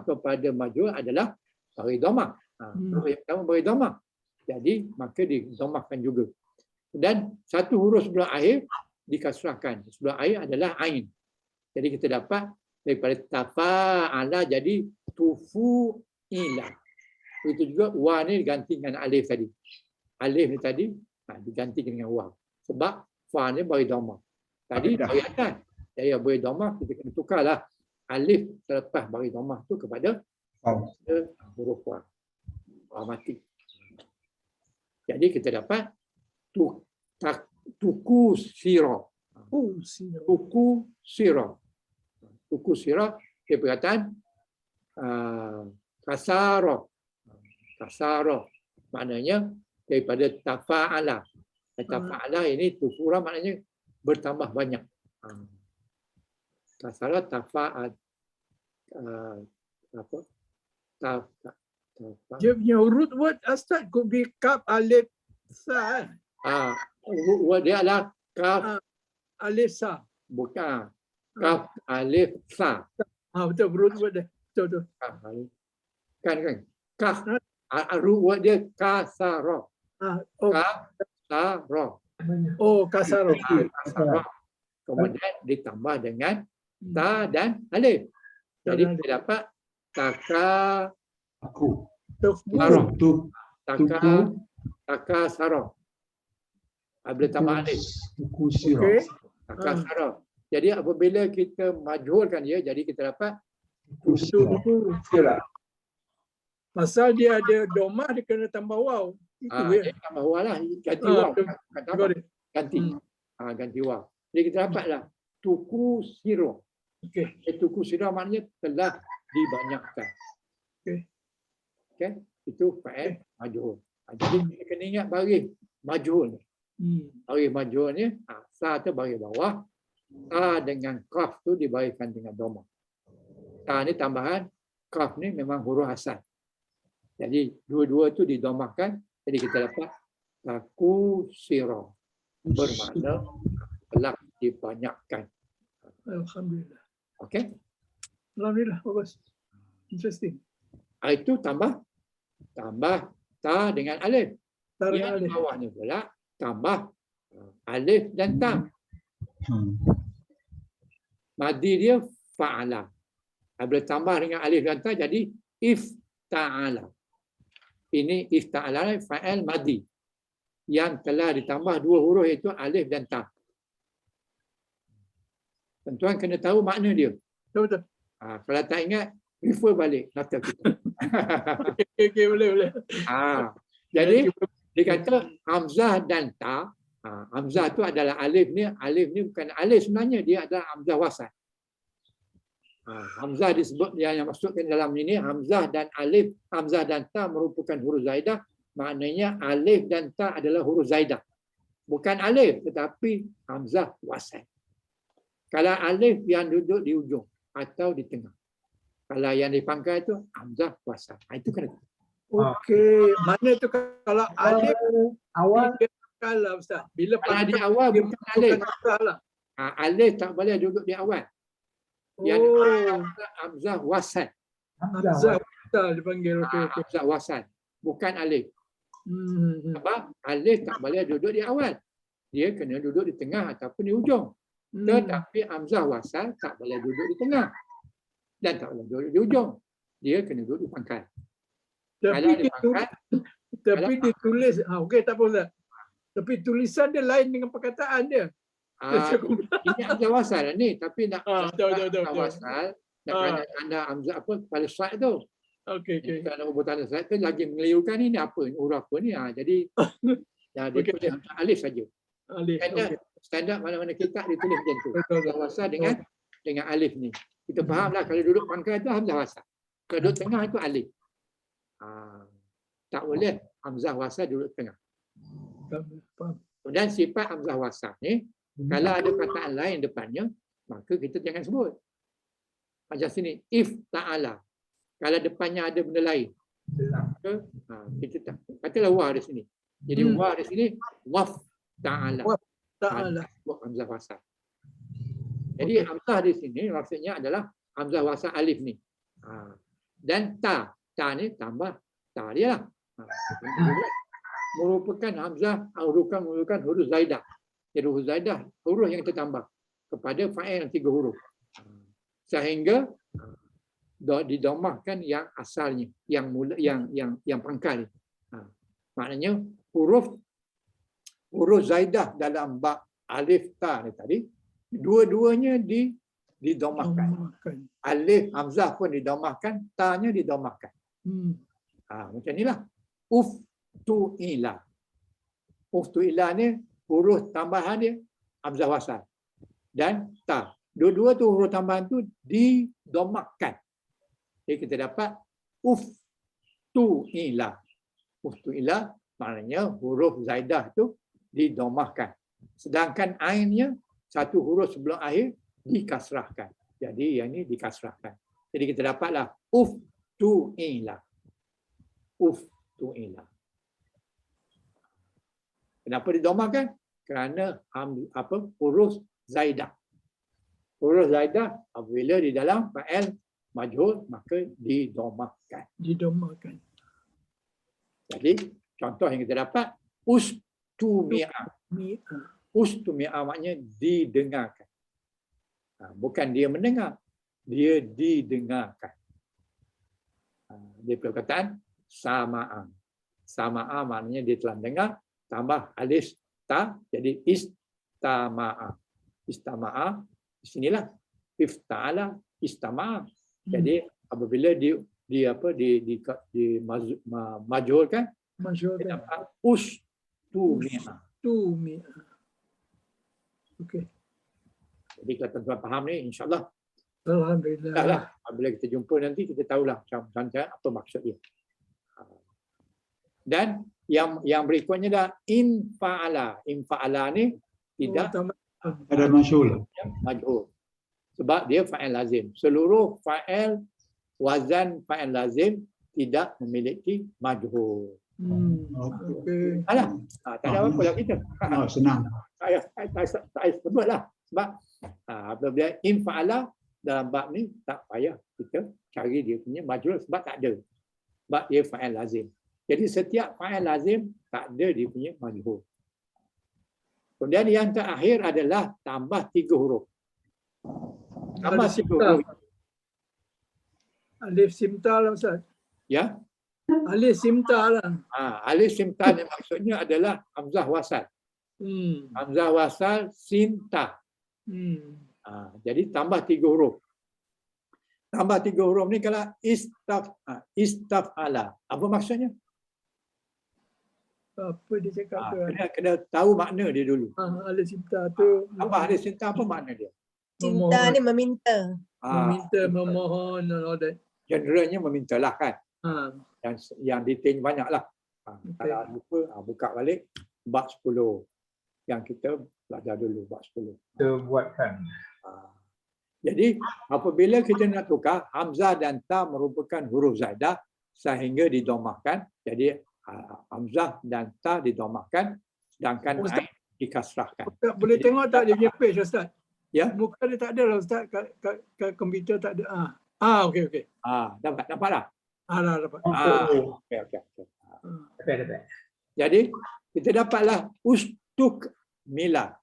kepada majhul adalah bagi domah. Huruf yang pertama bagi domah. Jadi maka didomahkan juga. Dan satu huruf sebelum akhir dikasrahkan. Sebelum akhir adalah ain. Jadi kita dapat daripada tafa'ala jadi tufu'ila. Begitu juga wa ni diganti dengan alif tadi. Alif ni tadi diganti dengan wa. Sebab fa ni bagi domah. Tadi bagi atas. Jadi bagi domah kita kena tukarlah alif selepas bagi domah tu kepada huruf wa. Wa mati. Jadi kita dapat tuku sirah. Tuku sirah. Tuku sirah dia perkataan kasarah. Kasarah maknanya daripada tafa'ala. Tafa'ala ini tukura maknanya bertambah banyak. Kasarah tafa'al apa? Dia punya root word Ustaz could be kaf alif sa. Dia adalah kaf Alif sa. bukan kaf alif sa. Betul root word dia. Betul. Kan. Kaf root word dia kasarah. Kasarah. Kasarah. Kasarah. Kemudian ditambah dengan ta dan alif. Jadi kita dapat taka sarah. Taka sarah. Bila tambah alif. Okey. Taka sarah. Jadi apabila kita majhulkan dia, jadi kita dapat Pasal dia ada domah dia kena tambah waw. Itu dia tambah waw lah. Ganti waw. Ganti. Ganti waw. Jadi kita dapatlah tuku sirah. Okey. Tuku sirah maknanya telah dibanyakkan. Okey. Itu fa'il majhul. Jadi kita kena ingat baris majhul. Baris majhul ni sa tu baris bawah. Ta dengan kaf tu dibariskan dengan domah. Ta ni tambahan, kaf ni memang huruf asal. Jadi dua-dua tu didomahkan. Jadi kita dapat taku sirah. Bermakna telah dibanyakkan. Alhamdulillah. Okey. Alhamdulillah, bagus. Interesting. Itu tambah ta dengan alif. Ta Yang dengan alif. di bawah ni pula tambah alif dan ta. Madi dia fa'ala. Bila tambah dengan alif dan ta jadi ifta'ala. Ini ifta'ala fa'al madi. Yang telah ditambah 2 huruf itu alif dan ta. Tuan-tuan kena tahu makna dia. Betul. Kalau tak ingat, refer balik nota kita. Okey, boleh. Jadi dia kata hamzah dan ta. Hamzah tu adalah alif ni bukan alif sebenarnya, dia adalah hamzah wasal. Hamzah disebut yang masukkan dalam ini hamzah dan alif, hamzah dan ta merupakan huruf zaidah, maknanya alif dan ta adalah huruf zaidah. Bukan alif tetapi hamzah wasal. Kalau alif yang duduk di ujung atau di tengah. Kalau yang di pangkal itu hamzah wasal. Itu kena. Okey, mana tu kalau alif awal kalau Ustaz. Bila kalau di awal bukan alif. Lah. Alif tak boleh duduk di awal. Yang hamzah wasal. Hamzah wasal dipanggil. Okey. Hamzah wasal. Bukan alif. Sebab alif tak boleh duduk di awal. Dia kena duduk di tengah ataupun di ujung. Tetapi hamzah wasal tak boleh duduk di tengah. dan tak boleh duduk di ujung. Dia kena duduk di pangkal. Kalau Tapi di pangkal, ditulis, okey tak apa Ustaz. Tapi tulisan dia lain dengan perkataan dia. ini hamzah wasal ni, tapi nak Betul. hamzah wasal, nak kena tanda hamzah apa pada slide tu. Okey. Kalau buat tanda slide tu lagi mengelirukan ni apa, huruf apa ni. Jadi dia tulis hamzah alif saja. Alif. Standard mana-mana kitab dia tulis macam tu. Betul. Hamzah wasal dengan alif ni. Kita fahamlah kalau duduk pangkal tu hamzah wasal. Kalau duduk tengah itu alif. Tak boleh hamzah wasal duduk tengah. Dan sifat hamzah wasal ni, kalau ada perkataan lain depannya, maka kita jangan sebut. Macam sini, if ta'ala. Kalau depannya ada benda lain, maka kita tak. Katalah wah di sini. Jadi wah di sini, waf ta'ala. Ta'ala. Hamzah wasal. Jadi hamzah di sini maksudnya adalah hamzah wasal alif ni. Dan ta ni tambah ta dia lah. Merupakan hamzah merupakan huruf zaidah. Jadi huruf zaidah huruf yang kita tambah kepada fa'il yang 3 huruf. Sehingga didomahkan yang asalnya, yang mula yang pangkal ni. Maknanya huruf zaidah dalam bab alif ta ni tadi dua-duanya didomahkan. Alif hamzah pun didomahkan, ta-nya didomahkan. Macam inilah. Uftu'ila. Uftu'ila ni huruf tambahan dia hamzah wasal dan ta. Dua-dua tu huruf tambahan tu didomahkan. Jadi kita dapat uftu'ila. Uftu'ila maknanya huruf zaidah tu didomahkan. Sedangkan ainnya satu huruf sebelum akhir dikasrahkan. Jadi yang ni dikasrahkan. Jadi kita dapatlah uftu'ila. Uftu'ila. Kenapa didomahkan? Kerana huruf zaidah. Huruf zaidah apabila di dalam fa'il majhul maka didomahkan. Jadi contoh yang kita dapat ustumi'ah. Ustumi'ah maknanya didengarkan. Bukan dia mendengar, dia didengarkan. Dia perkataan sama'ah. Sama'ah maknanya dia telah dengar, tambah alif ta, jadi istama'ah. Istama'ah, di sinilah ifta'ala istama'ah. Jadi apabila majhulkan, kita dapat ustumi'ah. Okey. Jadi kalau tuan-tuan faham ni, insyaAllah. Alhamdulillah. Bila kita jumpa nanti, kita tahulah macam apa maksud dia. Dan yang berikutnya dah infa'ala. Infa'ala ni tidak ada majhul. Majhul. Sebab dia fa'il lazim. Seluruh fa'il wazan fa'il lazim tidak memiliki majhul. Okey. Alah, tak ada apa lah kita. Senang. Saya sebutlah. Sebab apabila infa'ala dalam bab ni tak payah kita cari dia punya majhul sebab tak ada. Sebab dia fa'il lazim. Jadi setiap fa'il lazim tak ada dia punya majhul. Kemudian yang terakhir adalah tambah 3 huruf. Tambah 3 huruf. Alif simta lah Ustaz. Ya. Alif simta lah. Alif simta ni maksudnya adalah hamzah wasal. Hamzah wasal sinta. Jadi tambah 3 huruf. Tambah 3 huruf ni kalau istaf'ala. Apa maksudnya? Apa dia cakap tu? Kena tahu makna dia dulu. Alif simta tu. Tambah alif simta apa makna dia? Cinta ni meminta. Meminta, memohon, all that. Generalnya memintalah kan. Dan yang detail banyaklah. Kalau lupa, buka balik bab 10. Yang kita belajar dulu bab 10. Kita buatkan. Jadi apabila kita nak tukar hamzah dan ta merupakan huruf zaidah sehingga didomahkan, jadi hamzah dan ta didomahkan sedangkan ain dikasrahkan. Ustaz, boleh tengok tak dia punya page Ustaz? Ya. Muka dia tak ada lah Ustaz, kat komputer tak ada. Okey. Dapat dah. Dah dapat. Okey. Dapat. Jadi kita dapatlah ustuk milah.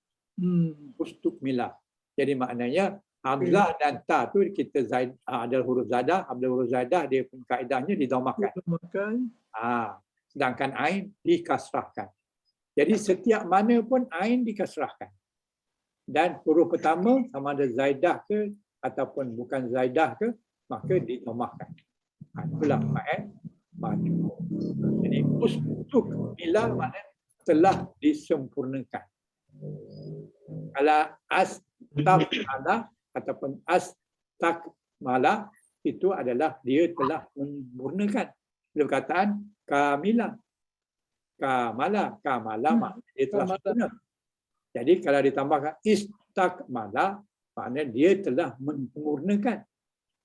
Ustuk milah. Jadi maknanya Hamzah dan ta tu kita ada huruf zadah, ada huruf zadah dia punya kaedahnya didomahkan. Makan. Sedangkan ain dikasrahkan. Jadi setiap mana pun ain dikasrahkan. Dan huruf pertama sama ada zaidah ke ataupun bukan zaidah ke, maka didomahkan. Itulah fa'il majhul. Jadi ustuk bila makna telah disempurnakan. Kalau astaqmala ataupun astakmala itu adalah dia telah menyempurnakan. Bila perkataan kamila. Kamala maknanya dia telah sempurna. Jadi kalau ditambahkan istakmala, maknanya dia telah menyempurnakan.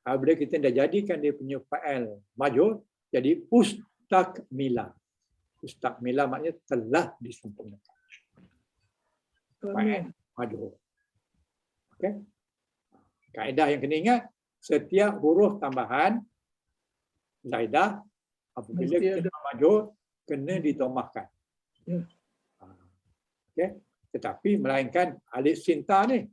Bila kita dah jadikan dia punya fa'il majhul, jadi ustakmila. Ustakmila maknanya telah disempurnakan. Fa'il majhul. Okey. Kaedah yang kena ingat, setiap huruf tambahan zaidah apabila kita majhul kena didomahkan. Ya. Okey. Tetapi melainkan alif sinta ni.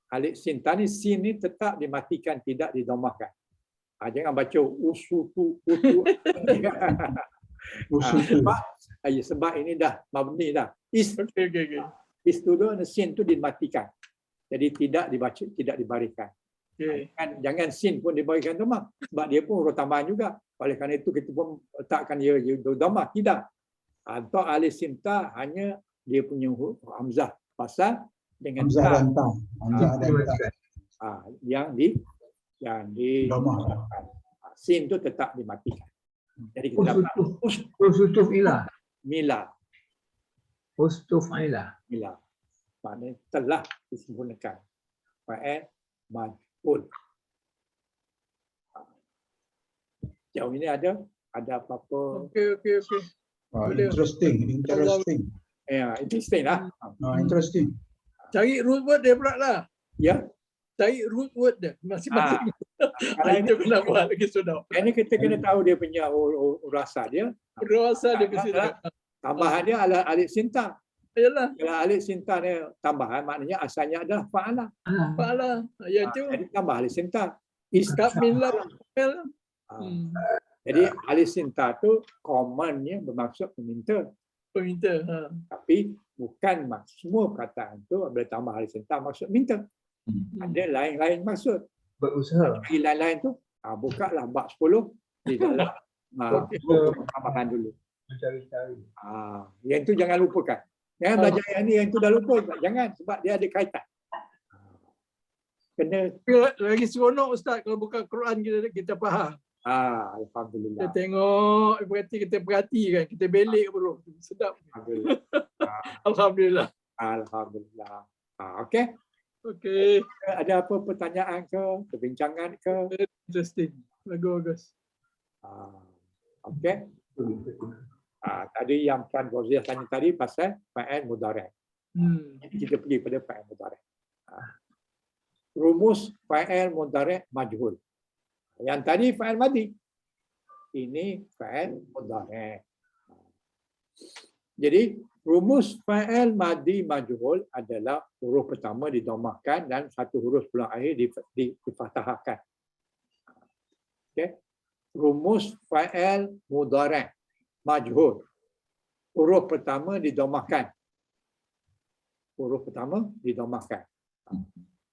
Alif sinta ni, sin ni tetap dimatikan, tidak didomahkan. Jangan baca usutu, utu. Sebab ini dah mabni dah. Okey. Is tu sin tu dimatikan. Jadi tidak dibaca, tidak dibariskan. Okay. Jangan sin pun dibariskan domah. Sebab dia pun huruf tambahan juga. Oleh kerana itu kita pun letakkan dia domah. Tidak. Atau alif sinta hanya dia punya huruf hamzah. Pasal dengan Hamzah dan ta. yang didomahkan. Sin tu tetap dimatikan. Jadi kita dapat Ustuf ilah. mila. Ustuf ilah. Mila. Maknanya telah disempurnakan. Fa'il majhul. Jauh ini ada apa-apa? Okey. Interesting. Ya, interesting lah. Interesting. Cari root word dia pula lah. Ya. Cari root word dia. Masing-masing. Kalau Itu kena buat lagi sudah. ini kita kena tahu dia punya urasa dia. Rasa dia ke situ. Tambahan dia adalah alif sinta. Yalah. Kalau alif sinta dia tambahan, maknanya asalnya adalah fa'ala. Apalah. Ya tu. Jadi tambah alif sinta. Istakmila. Jadi alif sinta tu commonnya bermaksud meminta. Peminta. Tapi bukan semua perkataan tu bila tambah alif sinta maksud minta. Ada lain-lain maksud. Berusaha. Bagi lain-lain tu, bukalah bab 10 di dalam tambahan dulu. Mencari-cari. Yang tu jangan lupakan. Jangan belajar yang tu dah lupa. Jangan, sebab dia ada kaitan. Kena. Lagi seronok Ustaz kalau buka Quran kita faham. Alhamdulillah. Kita tengok, kita perhati kan, kita belik bro. Sedap. Alhamdulillah. Alhamdulillah. Okey. Okey. Ada apa pertanyaan ke, perbincangan ke? Interesting. Bagus. Okey. Tadi yang Puan Fauziah tanya tadi pasal fa'il mudhari'. Jadi kita pergi pada fa'il mudhari'. Rumus fa'il mudhari' majhul. Yang tadi fa'il madhi. Ini fa'il mudhari'. Jadi rumus fa'il madhi majhul adalah huruf pertama didomahkan dan satu huruf sebelum akhir difathahkan. Okey. Rumus fa'il mudhari' majhul. Huruf pertama didomahkan. Huruf pertama didomahkan.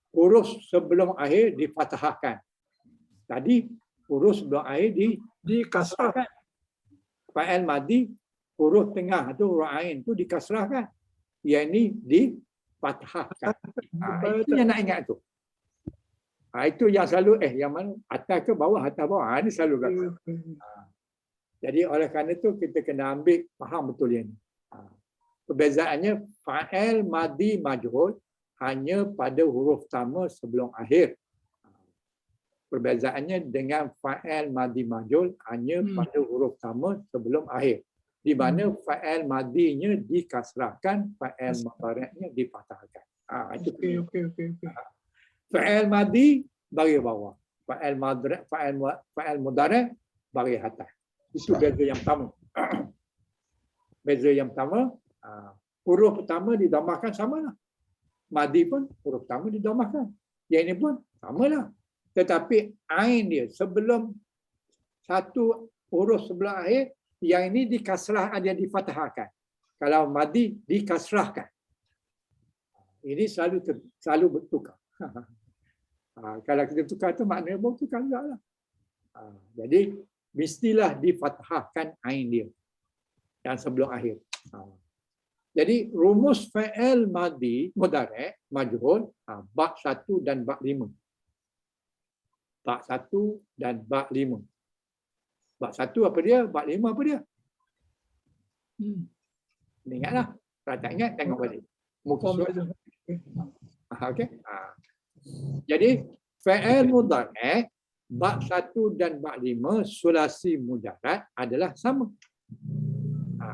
Huruf sebelum akhir difathahkan. Tadi huruf sebelum akhir dikasrahkan. Fa'il madhi huruf tengah tu huruf ain tu dikasrahkan. Yang ini difathahkan. Itu yang nak ingat tu. Itu yang selalu yang mana atas ke bawah, atas bawah. Ini selalu kata. Jadi oleh kerana itu kita kena ambil faham betul yang ini. Perbezaannya fa'il madhi majhul hanya pada huruf pertama sebelum akhir. Perbezaannya dengan fa'il madhi majhul hanya pada huruf pertama sebelum akhir. Di mana fa'il madhinya dikasrahkan, fa'il mudhari'nya difathahkan. Itu Okey. fa'il madhi bagi bawah. Fa'il mudhari' bagi atas. Itu beza yang pertama. Beza yang pertama, huruf pertama didomahkan samalah. Madhi pun huruf pertama didomahkan. Yang ini pun Samalah. Tetapi ain dia sebelum satu huruf sebelum akhir, yang ini dikasrah, ada difathahkan. Kalau madi dikasrahkan. Ini selalu bertukar. Kalau kita tukar tu maknanya bertukar juga lah. Jadi mestilah difathahkan ain dia yang sebelum akhir. Jadi rumus fa'il madi mudhari' majhul ba' 1 dan ba' 5. Ba' 1 dan ba' 5. Ba' 1 apa dia? Ba' 5 apa dia? Ingatlah. Kalau tak ingat tengok balik. Muka surat. Okey. Jadi fa'il mudhari' ba' 1 dan ba' 5 sulasi mujarrad adalah sama.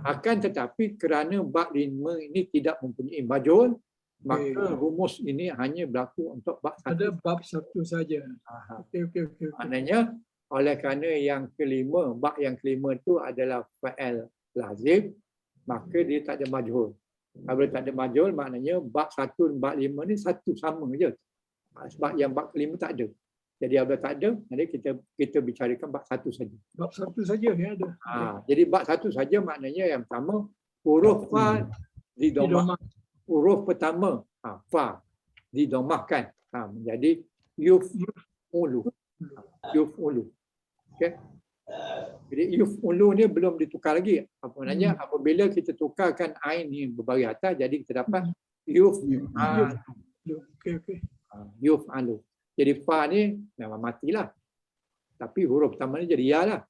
Akan tetapi kerana ba' 5 ini tidak mempunyai majhul, maka rumus ini hanya berlaku untuk ba' 1. Ada bab 1 saja. Okey. Maknanya oleh kerana yang kelima, ba' yang kelima itu adalah fa'il lazim, maka dia tak ada majhul. Kalau tak ada majhul, maknanya ba' 1 dan ba' 5 ni satu sama je. Sebab yang ba' kelima tak ada. Jadi apabila tak ada, jadi kita bicarakan bab 1 saja. Bab 1 saja yang ada. Jadi bab 1 saja maknanya yang pertama huruf fa didomah. Huruf pertama fa didomahkan menjadi yuf'ulu. Yuf'ulu. Okey. Jadi yuf'ulu ni belum ditukar lagi. Apa maknanya? Apabila kita tukarkan ain ni berbaris atas, jadi kita dapat yuf'alu. Okey. Yuf'alu. Jadi fa ni memang matilah. Tapi huruf pertama ni jadi ya lah.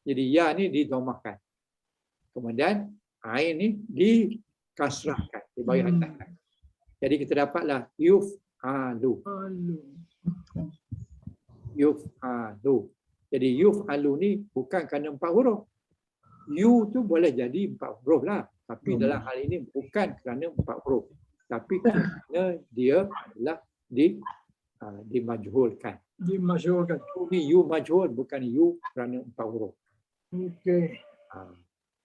Jadi ya ni didomahkan. Kemudian ain ni dikasrahkan, dibagi atas. Jadi kita dapatlah yuf'alu. Yuf'alu. Jadi yuf'alu ni bukan kerana 4 huruf. Yu tu boleh jadi 4 huruf lah. Tapi dalam hal ini bukan kerana 4 huruf. Tapi kerana dia adalah dimajhulkan. Dimajhulkan. Ini yu majhul, bukan yu kerana 4 huruf. Okey.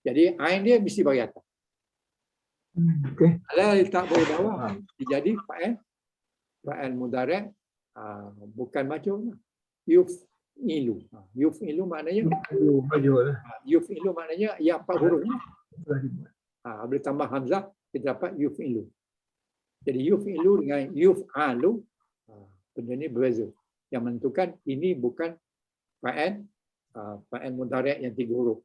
Jadi ain dia mesti bagi atas. Okey. Kalau letak bagi bawah, jadi fa'il mudhari' bukan majhul. Yuf'ilu. Yuf'ilu maknanya Majhul. yuf'ilu maknanya yang 4 huruf ni. Bila tambah hamzah kita dapat yuf'ilu. Jadi yuf'ilu dengan yuf'alu benda ni berbeza. Yang menentukan ini bukan fa'il mudhari' yang 3 huruf.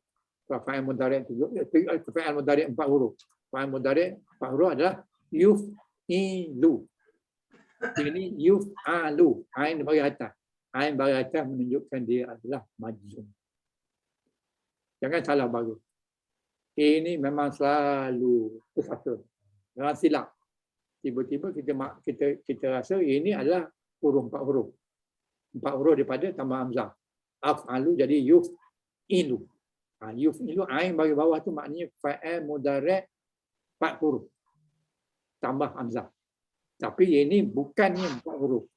Fa'il mudhari' 4 huruf. Fa'il mudhari' 4 huruf adalah yuf'ilu. Ini yuf'alu. Ain bagi atas. Ain bagi atas menunjukkan dia adalah majzum. Jangan salah bagi. Ini memang selalu kesatuan. Jangan silap. Tiba-tiba kita rasa ini adalah huruf 4 huruf. 4 huruf daripada tambah hamzah. Af'alu jadi yuf'ilu. Yuf'ilu ain bagi bawah tu maknanya fa'il mudhari' 4 huruf. Tambah hamzah. Tapi ini bukannya 4 huruf.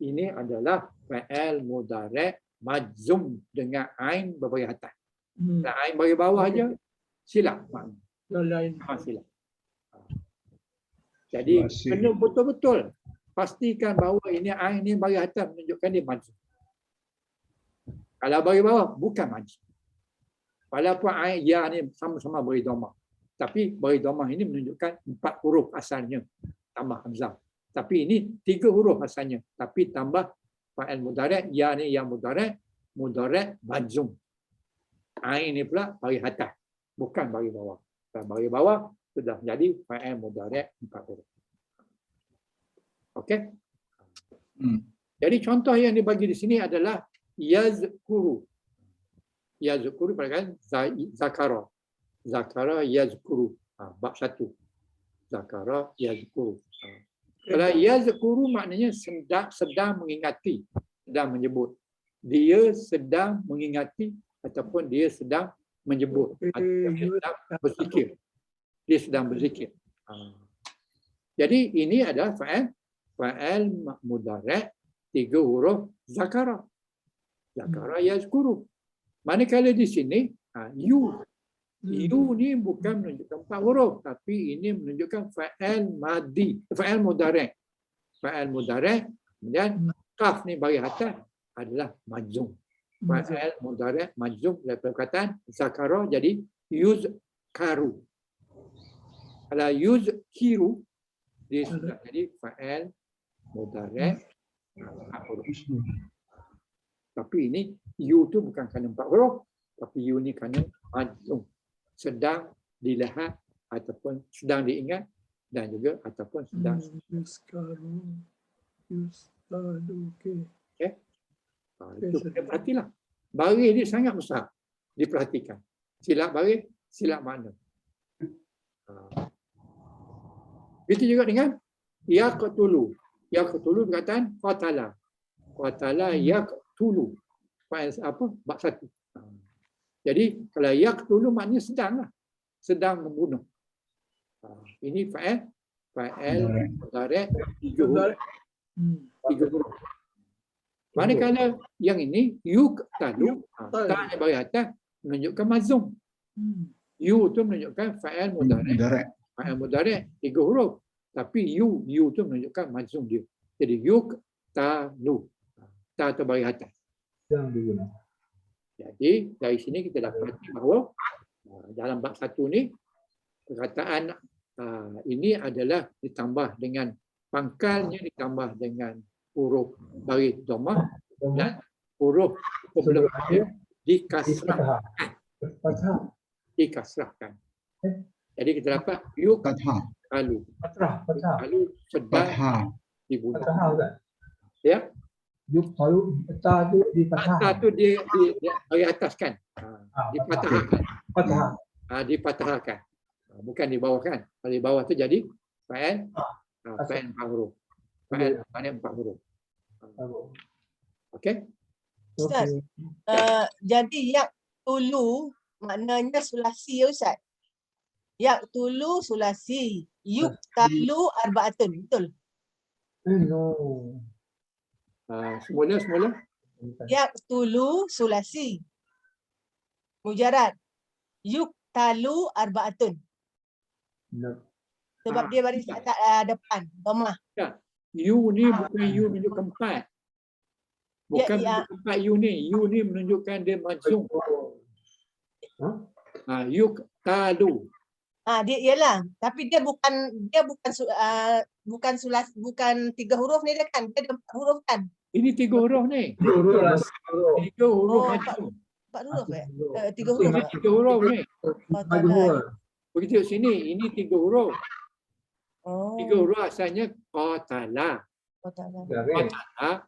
Ini adalah fa'il mudhari' majzum dengan ain bagi atas. Dan ain bagi bawah aja silap makna. Lain. Silap. Jadi kena betul-betul pastikan bahawa ini ain ni bagi atas menunjukkan dia majzum. Kalau bagi bawah bukan majzum. Walaupun ain ya ni sama-sama beri dhamma. Tapi beri dhamma ini menunjukkan 4 huruf asalnya tambah hamzah. Tapi ini 3 huruf asalnya. Tapi tambah fa'il mudhari', ya ni yang mudhari' majzum. Ain ni pula bagi atas, bukan bagi bawah. Kalau bagi bawah sudah jadi fa'il mudhari' 4 huruf. Okey? Jadi contoh yang dibagi di sini adalah yazkuru. Yazkuru berkaitan zakara. Zakara yazkuru. Bab 1. Zakara yazkuru. Kalau yazkuru maknanya sedang mengingati, sedang menyebut. Dia sedang mengingati ataupun dia sedang menyebut. Ataupun dia sedang berzikir. Dia sedang berzikir. Jadi ini adalah fa'il mudhari' 3 huruf zakara. Zakara yazkuru. Manakala di sini yu ni bukan menunjukkan 4 huruf, tapi ini menunjukkan fa'il madi, fa'il mudhari'. Fa'il mudhari' kemudian Kaf ni bagi atas adalah majzum. Fa'al mudhari' majzum dari perkataan zakara jadi yuzkaru. Kalau yuzkiru dia sudah jadi fa'al mudhari' huruf. Tapi ini you tu bukan kerana 4 huruf, tapi you ni kerana majzum. Sedang dilihat ataupun sedang diingat dan juga ataupun sedang Okey. itu kita perhatilah. Baris dia sangat besar. Diperhatikan. Silap baris, silap makna. Itu juga dengan yaqtulu. Yaqtulu perkataan qatala. Qatala yaqtulu. Fa'il apa? Bab 1. Jadi kalau yaqtulu maknanya sedanglah. Sedang membunuh. Ini fa'il mudhari' 3 huruf. 3 huruf. Manakala yang ini yuqtalu, ta yang bagi atas menunjukkan mazum. You tu menunjukkan fa'il mudhari'. Fa'il mudhari' 3 huruf. Tapi you tu menunjukkan mazum dia. Jadi yuqtalu. Ta tu bagi atas. Jadi dari sini kita dapati bahawa dalam bab 1 ni perkataan ini adalah ditambah dengan pangkalnya, ditambah dengan huruf baris dhammah dan huruf sebelum dia dikasrahkan. Jadi kita dapat yuqtalu. Lalu sedang dibunuh. Ya. Fathah tu dia bagi atas kan. Dipatahkan. Dipatahkan. Bukan di bawah kan. Kalau di bawah tu jadi fa'il 4 huruf. Fa'il 4 huruf. Okey? Ustaz, jadi yaqtulu maknanya sulasi ya Ustaz? Yaqtulu sulasi, yuqtalu arba'atun, betul? Semula. Yaqtulu sulasi. Mujarad. Yuqtalu arba'atun. Sebab dia baris depan, dhammah. You ni bukan you menunjukkan 4. Bukan menunjukkan 4 you ni. You ni menunjukkan dia majzum. Yuqtalu. Dia ialah, tapi dia bukan sulas, bukan 3 huruf ni dia kan. Dia ada 4 huruf kan. Ini 3 huruf ni. 3 huruf majzum. 4 huruf 3 huruf. Ini 3 huruf ni. Begitu sini, ini 3 huruf. 3 huruf asalnya qatala. Qatala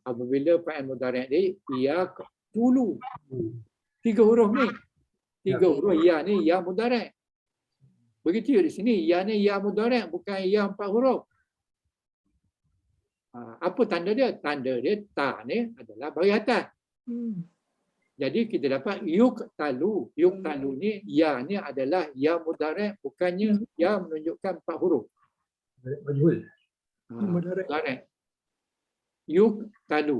apabila fa'il mudhari' dia yaqtulu. 3 huruf ni. 3 huruf ya ni ya mudhari'. Begitu di sini ya ni ya mudhari', bukan ya 4 huruf. Apa tanda dia? Tanda dia ta ni adalah bagi atas. Jadi kita dapat yuqtalu. Yuqtalu ni ya ni adalah ya mudhari', bukannya ya menunjukkan 4 huruf. Mudhari'. Yuqtalu.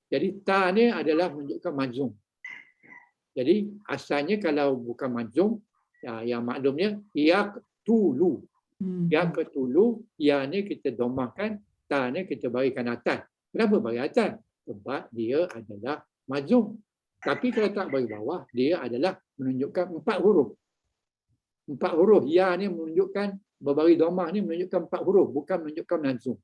Jadi ta ni adalah menunjukkan majzum. Jadi asalnya kalau bukan majzum, yang maklumnya yaqtulu. Yaqtulu, ya ni kita dhammahkan, ta ni kita barikan atas. Kenapa bagi atas? Sebab dia adalah majzum. Tapi kalau tak bagi bawah, dia adalah menunjukkan 4 huruf. 4 huruf. Ya ni menunjukkan, berbari dhammah ni menunjukkan 4 huruf, bukan menunjukkan majzum.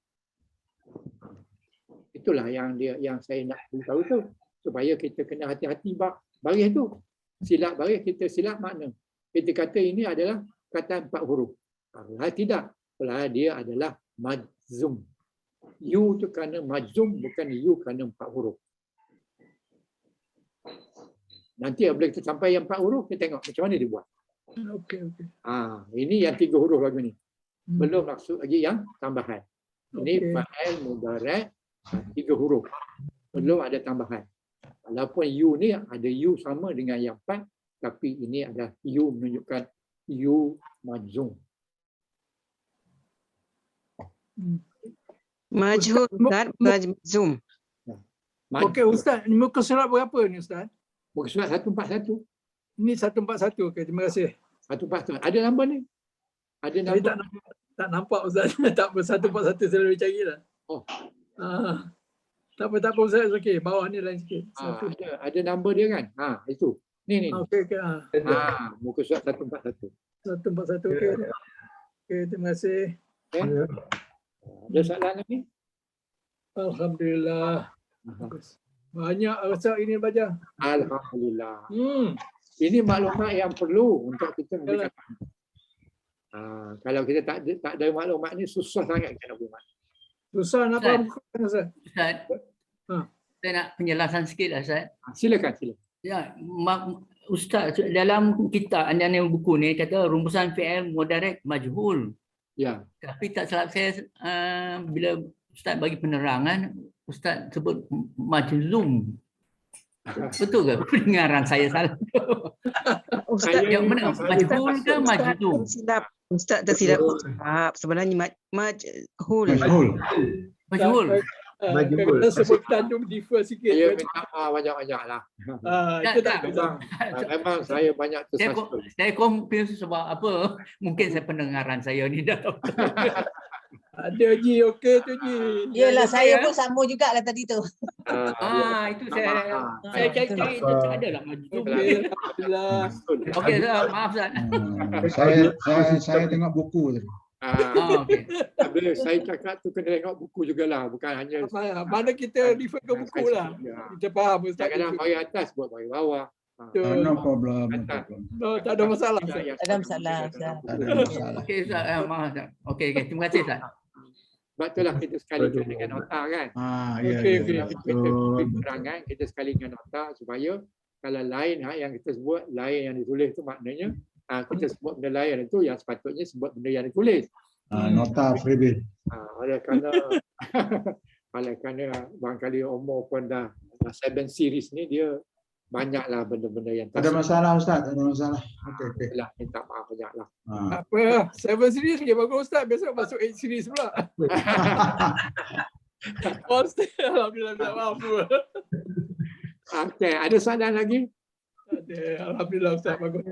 Itulah yang saya nak beritahu tu. Supaya kita kena hati-hati baris tu. Silap baris, kita silap makna. Kita kata ini adalah kata 4 huruf. Kalau tidak, kalau dia adalah majzum. You tu kerana majzum, bukan you kerana 4 huruf. Nanti bila kita sampai yang 4 huruf, kita tengok macam mana dia buat. Okey. Ini yang 3 huruf lagi ni. Belum maksud lagi yang tambahan. Ini fa'il mudhari' 3 huruf. Belum ada tambahan. Walaupun you ni ada you sama dengan yang 4, tapi ini adalah you menunjukkan you majzum. Majhul Ustaz, majzum. Okey Ustaz, ni muka surat berapa ni Ustaz? Muka surat 141. Ini 141. Okey, terima kasih. 141. Ada nombor ni? Ada Saya nombor? tak nampak Ustaz. Tak 141 saya boleh cari dah. Oh. Tak apa Ustaz. Okey, bawah ni lain sikit. Satu. Ada number dia kan? Itu. Ni. Okey. Muka surat 141. 141. Okey. Okey, terima kasih. Okay. Ada soalan lagi? Alhamdulillah. Bagus. Banyak Ustaz ini baca. Alhamdulillah. Ini maklumat yang perlu untuk kita memberikan. Kalau kita tak ada maklumat ni susah sangat kita nak buat. Susah nak faham Ustaz. Ustaz, saya nak penjelasan sikit lah Ustaz. Silakan. Ya, Ustaz, dalam kitab anda buku ni kata rumusan fi'il mudhari' majhul. Ya. Tapi tak silap saya bila Ustaz bagi penerangan, Ustaz sebut majzum. Betul ke? Pendengaran saya salah. Ustaz yang mana? Majhul ke majzum? Ustaz tersilap. Sebenarnya majhul. Majhul. Kita sebut tanjung differ sikit. Saya minta banyak-banyak lah. Memang saya banyak tersasul. Saya confuse sebab apa? Mungkin saya pendengaran saya ni dah tahu. Ada Ji, okey tu Ji. Yelah, saya pun sama jugalah tadi tu. Itu saya cari itu tak ada lah majzum. Alhamdulillah. Okey, maaf Ustaz. Saya tengok buku tadi. Okey. Bila saya cakap tu kena tengok buku jugalah, bukan hanya mana kita refer ke buku lah. Kita faham Ustaz. Kadang-kadang bagi atas buat bagi bawah. No problem. Tak ada masalah. Tak ada masalah. Okey Ustaz, maaf Ustaz. Okey, terima kasih Ustaz. Sebab itulah kita sekali dengan nota kan. Okey. Kita beri keterangan, kita sekali dengan nota supaya kalau lain yang kita sebut, lain yang ditulis tu maknanya kita sebut benda lain itu yang sepatutnya sebut benda yang ditulis. Nota freebie. Oleh kerana barangkali umur pun dah 7 series ni dia banyaklah benda-benda yang Ada masalah Ustaz, ada masalah. Okey. Lah, minta maaf banyaklah. Apa? 7 series lagi bagus Ustaz. Besok masuk 8 series pula. Alhamdulillah, maaf. Okey, ada soalan lagi? Ada. Alhamdulillah Ustaz, bagus.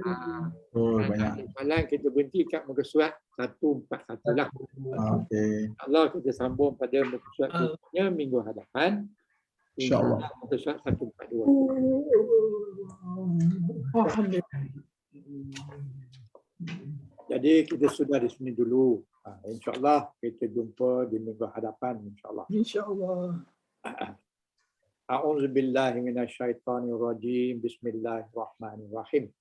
Banyak. Soalan kita berhenti kat muka surat 141 lah. Okey. Allah kita sambung pada muka surat berikutnya minggu hadapan. InsyaAllah. Muka surat 142. Alhamdulillah. Jadi kita sudah di sini dulu. InsyaAllah kita jumpa di minggu hadapan. InsyaAllah. InsyaAllah. A'udzubillahi minasyaitonirrajim. Bismillahirrahmanirrahim.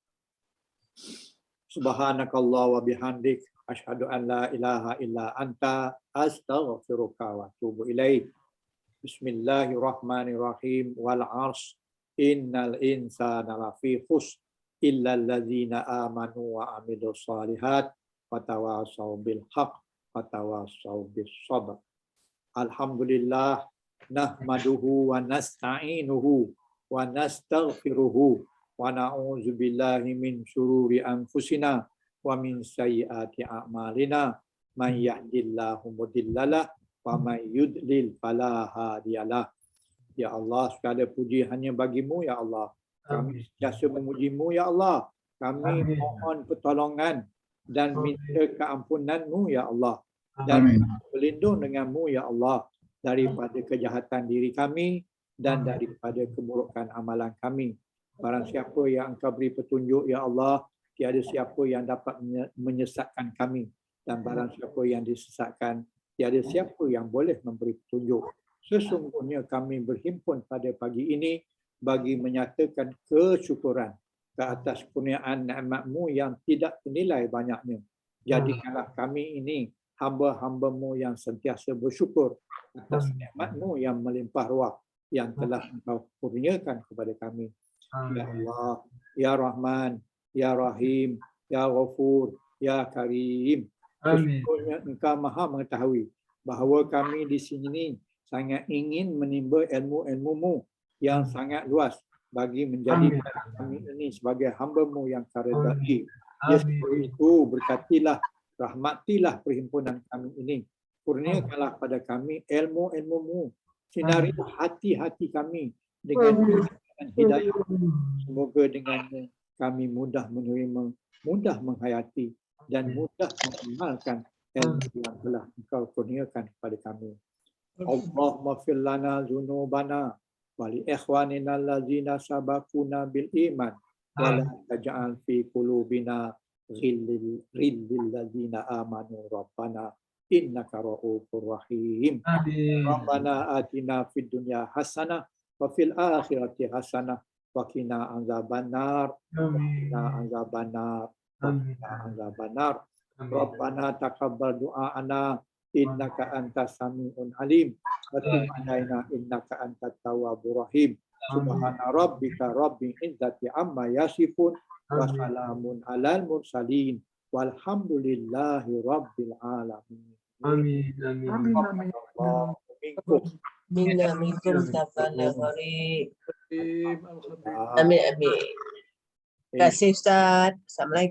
Subhanakallah wa bihamdik. Asyhadu an la ilaha illa anta. Astaghfiruka wa atubu ilaik. Bismillahirrahmanirrahim. Wal 'arsy innal insana lafi khusr illa allazina amanu wa amilus solihat wa tawassaw bil haqq wa tawassaw bis sabr. Alhamdulillah nahmaduhu wa nasta'inuhu wa nastaghfiruhu wa na'udzu billahi min syururi anfusina wa min sayyiati a'malina may yahdihillahu mudhillalah wa may yudlil fala hadiyalah. Ya Allah, segala puji hanya bagimu ya Allah. Kami sentiasa memujimu ya Allah. Kami mohon pertolongan dan minta keampunanmu ya Allah. Dan berlindung denganmu ya Allah daripada kejahatan diri kami dan daripada keburukan amalan kami. Barang siapa yang Engkau beri petunjuk ya Allah, tiada siapa yang dapat menyesatkan kami. Dan barang siapa yang disesatkan, tiada siapa yang boleh memberi petunjuk. Sesungguhnya kami berhimpun pada pagi ini bagi menyatakan kesyukuran ke atas kurniaan nikmat-Mu yang tidak ternilai banyaknya. Jadikanlah kami ini hamba-hamba-Mu yang sentiasa bersyukur atas nikmat-Mu yang melimpah ruah yang telah Engkau kurniakan kepada kami. Ya Allah, Ya Rahman, Ya Rahim, Ya Ghafur, Ya Karim. Sesungguhnya Engkau Maha mengetahui bahawa kami di sini sangat ingin menimba ilmu-ilmu-Mu yang sangat luas bagi menjadikan kami ini sebagai hamba-Mu yang karedai. Ya, itu berkatilah, rahmatilah perhimpunan kami ini. Kurniakanlah pada kami ilmu-ilmu-Mu. Sinari hati-hati kami dengan hidayah. Semoga dengannya kami mudah menerima, mudah menghayati dan mudah mengamalkan ilmu yang telah Engkau kurniakan kepada kami. Allahumma fir lana dzunubana wa li ikhwanina allazina sabaquna bil iman wa la taj'al fi qulubina ghillil ladzina amanu rabbana innaka ra'ufur rahim. Amin. Rabbana atina fid dunya hasanah wa fil akhirati hasanah wa qina azabannar. Amin. Qina azabannar. Amin. Qina azabannar. Amin. Rabbana taqabbal du'ana innaka antas samiun alim wa tub alaina innaka antat tawwabur rahim. Subhana rabbika rabbil izzati amma yasifun wa salamun alal mursalin walhamdulillahi rabbil alamin. Amin. Amin. Allah minkum. Minna minkum taqabbal gharib. Alhamdulillah. Amin amin. Terima kasih Ustaz. Assalamualaikum.